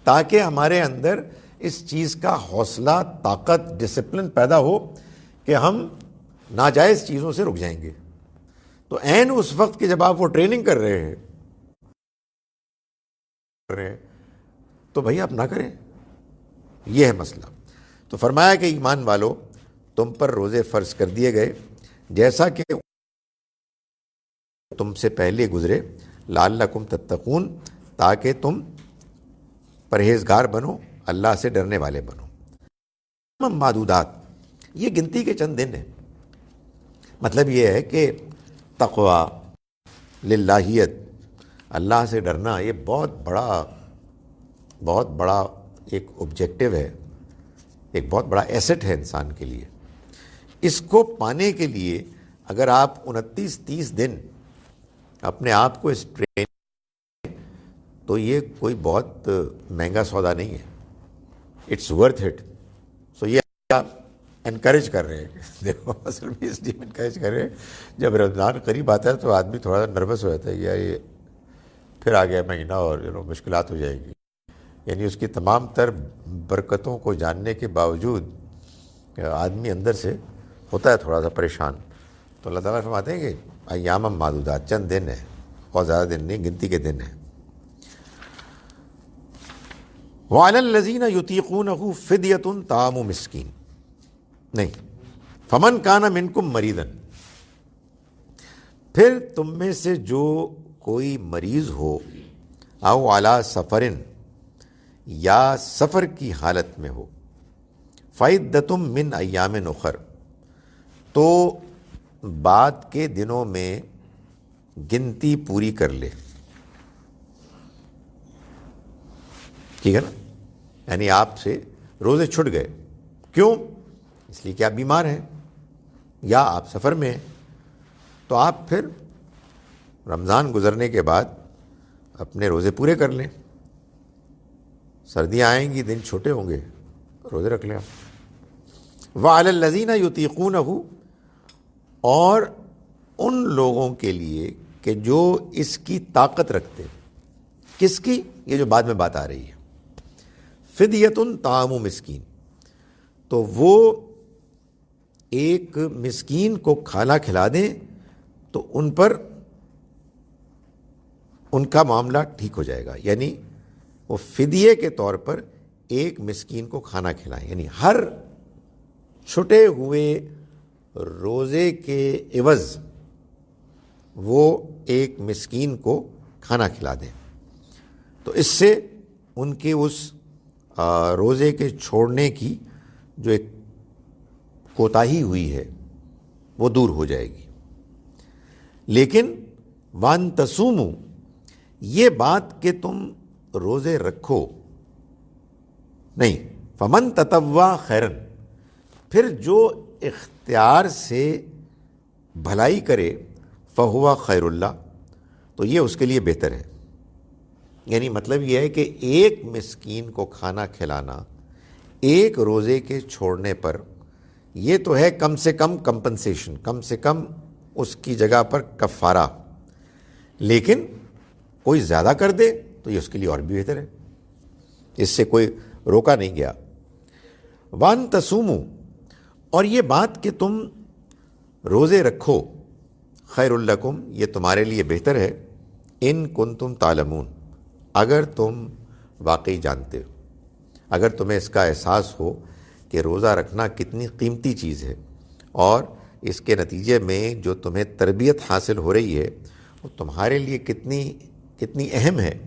تاکہ ہمارے اندر اس چیز کا حوصلہ، طاقت، ڈسپلن پیدا ہو کہ ہم ناجائز چیزوں سے رک جائیں گے۔ تو عین اس وقت کہ جب آپ وہ ٹریننگ کر رہے ہیں تو بھائی آپ نہ کریں، یہ ہے مسئلہ۔ تو فرمایا کہ ایمان والو، تم پر روزے فرض کر دیے گئے جیسا کہ تم سے پہلے گزرے، لعلکم تتقون، تاکہ تم پرہیزگار بنو، اللہ سے ڈرنے والے بنو۔ معدودات، یہ گنتی کے چند دن ہیں۔ مطلب یہ ہے کہ تقویٰ، للہیت، اللہ سے ڈرنا، یہ بہت بڑا ایک آبجیکٹو ہے، ایک بہت بڑا ایسٹ ہے انسان کے لیے۔ اس کو پانے کے لیے اگر آپ 29-30 دن اپنے آپ کو اس ٹرین، تو یہ کوئی بہت مہنگا سودا نہیں ہے، اٹس ورتھ اٹ۔ سو یہ آپ انکریج کر رہے ہیں، دیکھو اصل میں اس لیے انکریج کر رہے ہیں، جب رمضان قریب آتا ہے تو آدمی تھوڑا سا نروس ہو جاتا ہے، یار یہ پھر آ گیا مہینہ اور مشکلات ہو جائے گی۔ یعنی اس کی تمام تر برکتوں کو جاننے کے باوجود آدمی اندر سے ہوتا ہے تھوڑا سا پریشان۔ تو اللہ تعالیٰ فرماتے ہیں کہ ایام معدودات، چند دن ہے، اور زیادہ دن نہیں، گنتی کے دن ہیں. وَعَلَى الَّذِينَ يُطِيقُونَهُ فِدْيَةٌ طَعَامُ مِسْكِين، نہیں، فَمَنْ كَانَ مِنْكُمْ مَرِيضًا، پھر تم میں سے جو کوئی مریض ہو، او علی سفرن، یا سفر کی حالت میں ہو، فعدۃ من ایام اخر، تو بعد کے دنوں میں گنتی پوری کر لے. ٹھیک ہے نا، یعنی آپ سے روزے چھٹ گئے، کیوں؟ اس لیے کہ آپ بیمار ہیں یا آپ سفر میں ہیں، تو آپ پھر رمضان گزرنے کے بعد اپنے روزے پورے کر لیں. سردیاں آئیں گی، دن چھوٹے ہوں گے، روزے رکھ لیں آپ. وَعَلَى الَّذِينَ يُطِيقُونَهُ، اور ان لوگوں کے لیے کہ جو اس کی طاقت رکھتے. کس کی؟ یہ جو بعد میں بات آ رہی ہے. فِدْيَةٌ طَعَامُ مِسْكِين، تو وہ ایک مسکین کو کھانا کھلا دیں تو ان پر ان کا معاملہ ٹھیک ہو جائے گا. یعنی وہ فدیے کے طور پر ایک مسکین کو کھانا کھلائیں، یعنی ہر چھٹے ہوئے روزے کے عوض وہ ایک مسکین کو کھانا کھلا دیں. تو اس سے ان کے اس روزے کے چھوڑنے کی جو ایک کوتاہی ہوئی ہے وہ دور ہو جائے گی. لیکن وَأَن تَصُومُوا، یہ بات کہ تم روزے رکھو نہیں. فَمَن تَطَوَّعَ خَيْرًا، پھر جو اختیار سے بھلائی کرے، فَهُوَ خَيْرٌ لَّهُ، تو یہ اس کے لیے بہتر ہے. یعنی مطلب یہ ہے کہ ایک مسکین کو کھانا کھلانا ایک روزے کے چھوڑنے پر، یہ تو ہے کم سے کم کمپنسیشن، کم سے کم اس کی جگہ پر کفارہ. لیکن کوئی زیادہ کر دے تو یہ اس کے لیے اور بھی بہتر ہے، اس سے کوئی روکا نہیں گیا. وَأَن تَصُومُوا، اور یہ بات کہ تم روزے رکھو، خیر لکم، یہ تمہارے لیے بہتر ہے، ان کنتم تعلمون، اگر تم واقعی جانتے ہو، اگر تمہیں اس کا احساس ہو کہ روزہ رکھنا کتنی قیمتی چیز ہے اور اس کے نتیجے میں جو تمہیں تربیت حاصل ہو رہی ہے وہ تمہارے لیے کتنی اہم ہے،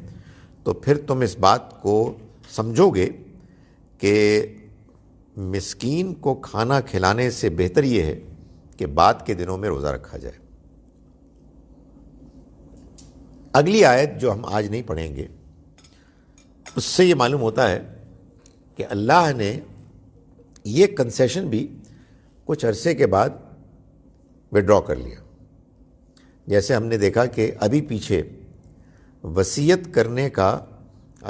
تو پھر تم اس بات کو سمجھو گے کہ مسکین کو کھانا کھلانے سے بہتر یہ ہے کہ بعد کے دنوں میں روزہ رکھا جائے. اگلی آیت جو ہم آج نہیں پڑھیں گے، اس سے یہ معلوم ہوتا ہے کہ اللہ نے یہ کنسیشن بھی کچھ عرصے کے بعد وڈرا کر لیا. جیسے ہم نے دیکھا کہ ابھی پیچھے وصیت کرنے کا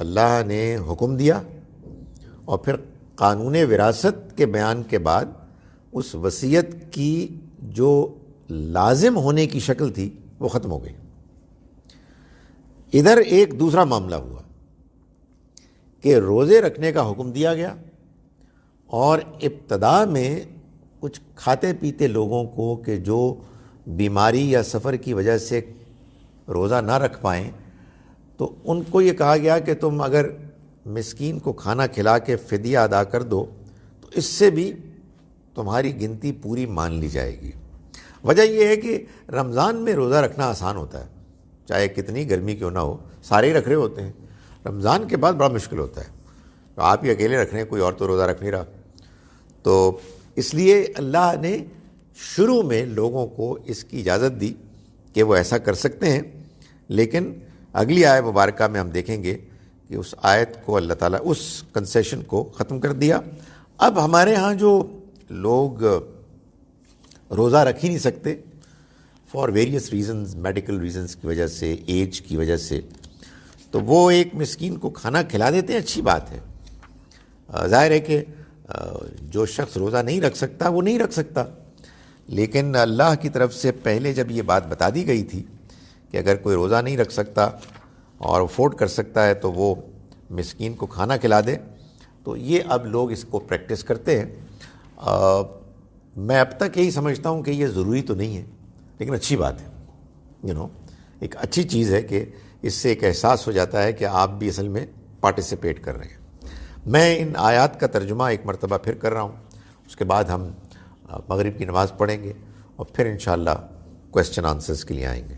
اللہ نے حکم دیا، اور پھر قانون وراثت کے بیان کے بعد اس وصیت کی جو لازم ہونے کی شکل تھی وہ ختم ہو گئی. ادھر ایک دوسرا معاملہ ہوا کہ روزے رکھنے کا حکم دیا گیا، اور ابتدا میں کچھ کھاتے پیتے لوگوں کو کہ جو بیماری یا سفر کی وجہ سے روزہ نہ رکھ پائیں، تو ان کو یہ کہا گیا کہ تم اگر مسکین کو کھانا کھلا کے فدیہ ادا کر دو تو اس سے بھی تمہاری گنتی پوری مان لی جائے گی. وجہ یہ ہے کہ رمضان میں روزہ رکھنا آسان ہوتا ہے، چاہے کتنی گرمی کیوں نہ ہو، سارے ہی رکھ رہے ہوتے ہیں. رمضان کے بعد بڑا مشکل ہوتا ہے، تو آپ ہی اکیلے رکھ رہے ہیں، کوئی اور تو روزہ رکھ نہیں رہا. تو اس لیے اللہ نے شروع میں لوگوں کو اس کی اجازت دی کہ وہ ایسا کر سکتے ہیں. لیکن اگلی آیت مبارکہ میں ہم دیکھیں گے کہ اس آیت کو اللہ تعالیٰ اس کنسیشن کو ختم کر دیا. اب ہمارے ہاں جو لوگ روزہ رکھ ہی نہیں سکتے for various reasons, medical reasons کی وجہ سے، ایج کی وجہ سے، تو وہ ایک مسکین کو کھانا کھلا دیتے ہیں، اچھی بات ہے. ظاہر ہے کہ جو شخص روزہ نہیں رکھ سکتا وہ نہیں رکھ سکتا، لیکن اللہ کی طرف سے پہلے جب یہ بات بتا دی گئی تھی کہ اگر کوئی روزہ نہیں رکھ سکتا اور افورڈ کر سکتا ہے تو وہ مسکین کو کھانا کھلا دے، تو یہ اب لوگ اس کو پریکٹس کرتے ہیں. میں اب تک یہی سمجھتا ہوں کہ یہ ضروری تو نہیں ہے، لیکن اچھی بات ہے، ایک اچھی چیز ہے کہ اس سے ایک احساس ہو جاتا ہے کہ آپ بھی اصل میں پارٹیسپیٹ کر رہے ہیں۔ میں ان آیات کا ترجمہ ایک مرتبہ پھر کر رہا ہوں، اس کے بعد ہم مغرب کی نماز پڑھیں گے اور پھر انشاءاللہ کویسچن آنسرز کے لیے آئیں گے۔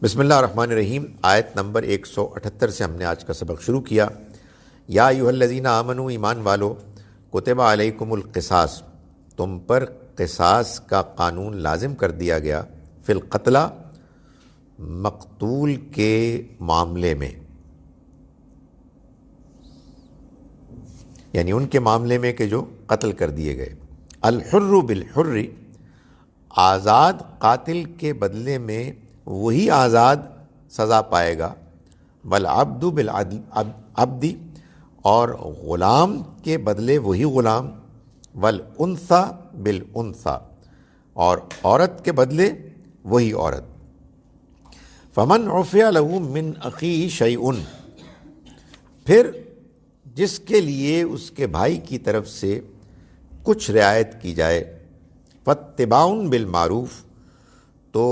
بسم اللہ الرحمن الرحیم، آیت نمبر 178 سے ہم نے آج کا سبق شروع کیا۔ یا ایھا الذین آمنوا، ایمان والو، کتب علیکم القصاص، تم پر قصاص کا قانون لازم کر دیا گیا، فی القتلی، مقتول کے معاملے میں، یعنی ان کے معاملے میں کہ جو قتل کر دیے گئے۔ الحر بالحر، آزاد قاتل کے بدلے میں وہی آزاد سزا پائے گا، والعبد بالعبد، اور غلام کے بدلے وہی غلام، والانثى بالانثى، اور عورت کے بدلے وہی عورت۔ فمن عفی لہ من اخیہ شیء، پھر جس کے لیے اس کے بھائی کی طرف سے کچھ رعایت کی جائے، فاتباع بالمعروف، تو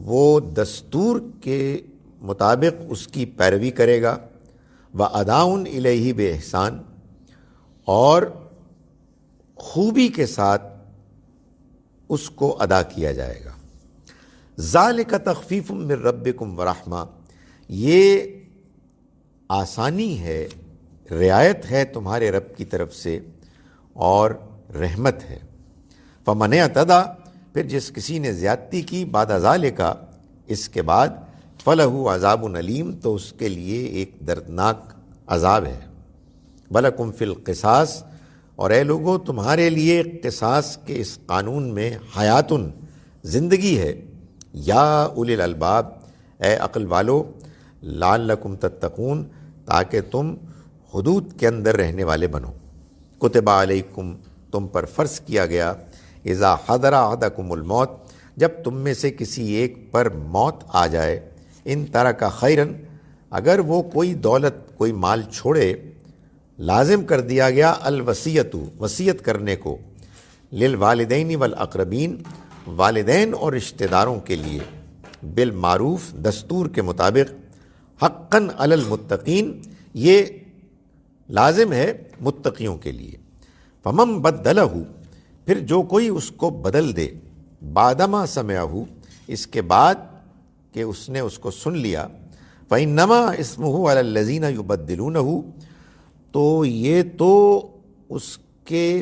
وہ دستور کے مطابق اس کی پیروی کرے گا، واداء الیہ باحسان، اور خوبی کے ساتھ اس کو ادا کیا جائے گا۔ ذالک تخفیف من ربکم ورحمہ، یہ آسانی ہے، رعایت ہے تمہارے رب کی طرف سے اور رحمت ہے۔ فمن اعتدی، پھر جس کسی نے زیادتی کی، بعد ذالک، اس کے بعد، فلہ عذاب علیم، تو اس کے لیے ایک دردناک عذاب ہے۔ ولکم فی القصاص، اور اے لوگو تمہارے لیے قصاص کے اس قانون میں حیاتن، زندگی ہے، یا اولی الالباب، اے عقل والو، لعلکم تتقون، تاکہ تم حدود کے اندر رہنے والے بنو۔ کتب علیکم، تم پر فرض کیا گیا، اذا حضر احدکم الموت، جب تم میں سے کسی ایک پر موت آ جائے، ان ترک خیرا، اگر وہ کوئی دولت، کوئی مال چھوڑے، لازم کر دیا گیا الوصیت، وصیت کرنے کو، للوالدین والاقربین، والدین اور رشتہ داروں کے لیے، بالمعروف، دستور کے مطابق، حقاً علی المتقین، یہ لازم ہے متقیوں کے لیے۔ فمن بدلہ، پھر جو کوئی اس کو بدل دے، بعدما سمعہ، اس کے بعد کہ اس نے اس کو سن لیا، فإنما اسمہ علی الذین یبدلونہ، تو یہ تو اس کے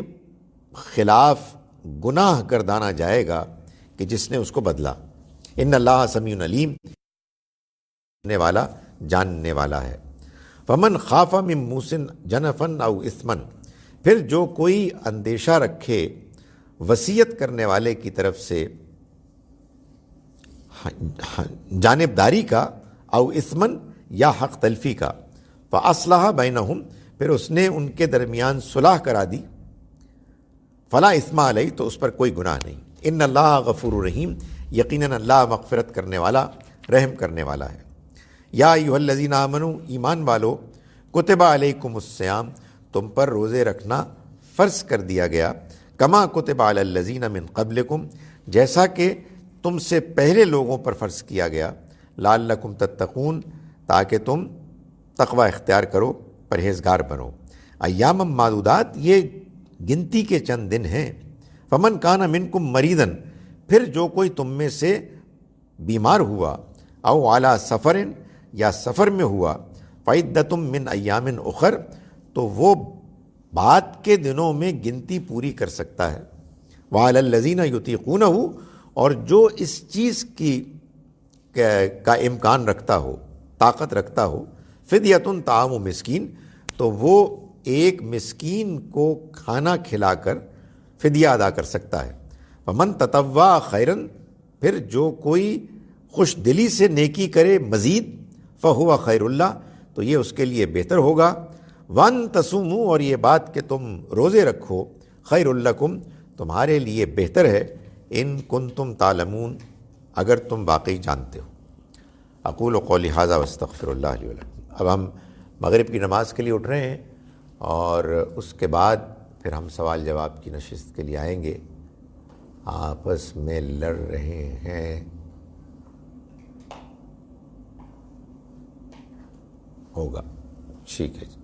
خلاف گناہ گردانا جائے گا کہ جس نے اس کو بدلا۔ ان اللہ سمیع علیم، جاننے والا، جاننے والا ہے۔ فمن خاف من موص جنفا او اثما، پھر جو کوئی اندیشہ رکھے وصیت کرنے والے کی طرف سے جانبداری کا، او اثمن، یا حق تلفی کا، فاصلح بینہم، پھر اس نے ان کے درمیان صلح کرا دی، فلا اثم علیہ، تو اس پر کوئی گناہ نہیں۔ ان اللہ غفور رحیم، یقیناً اللہ مغفرت کرنے والا، رحم کرنے والا ہے۔ یا ایھا الذین آمنوا، ایمان والو، کتب علیکم الصیام، تم پر روزے رکھنا فرض کر دیا گیا، کما کتب علی الذین من قبلکم، جیسا کہ تم سے پہلے لوگوں پر فرض کیا گیا، لعلکم تتقون، تاکہ تم تقوی اختیار کرو، پرہیزگار بنو۔ ایام معدودات، یہ گنتی کے چند دن ہیں۔ فمن کان منکم مریضا، پھر جو کوئی تم میں سے بیمار ہوا، او علی سفر، یا سفر میں ہوا، فعدۃ من ایام اخر، تو وہ بعد کے دنوں میں گنتی پوری کر سکتا ہے۔ وعلی الذین یطیقونہ، اور جو اس چیز کی کا امکان رکھتا ہو، طاقت رکھتا ہو، فدیۃ طعام مسکین، تو وہ ایک مسکین کو کھانا کھلا کر فدیہ ادا کر سکتا ہے۔ ومن تطوع خیرا، پھر جو کوئی خوش دلی سے نیکی کرے مزید، فہو خیر اللہ، تو یہ اس کے لیے بہتر ہوگا۔ وان تصوموا، اور یہ بات کہ تم روزے رکھو، خیر لکم، تمہارے لیے بہتر ہے، ان کنتم تعلمون، اگر تم واقعی جانتے ہو۔ اقول قولی ھذا واستغفر اللہ لی ولکم۔ اب ہم مغرب کی نماز کے لیے اٹھ رہے ہیں، اور اس کے بعد پھر ہم سوال جواب کی نشست کے لیے آئیں گے. آپس میں لڑ رہے ہیں ہوگا. ٹھیک ہے جی.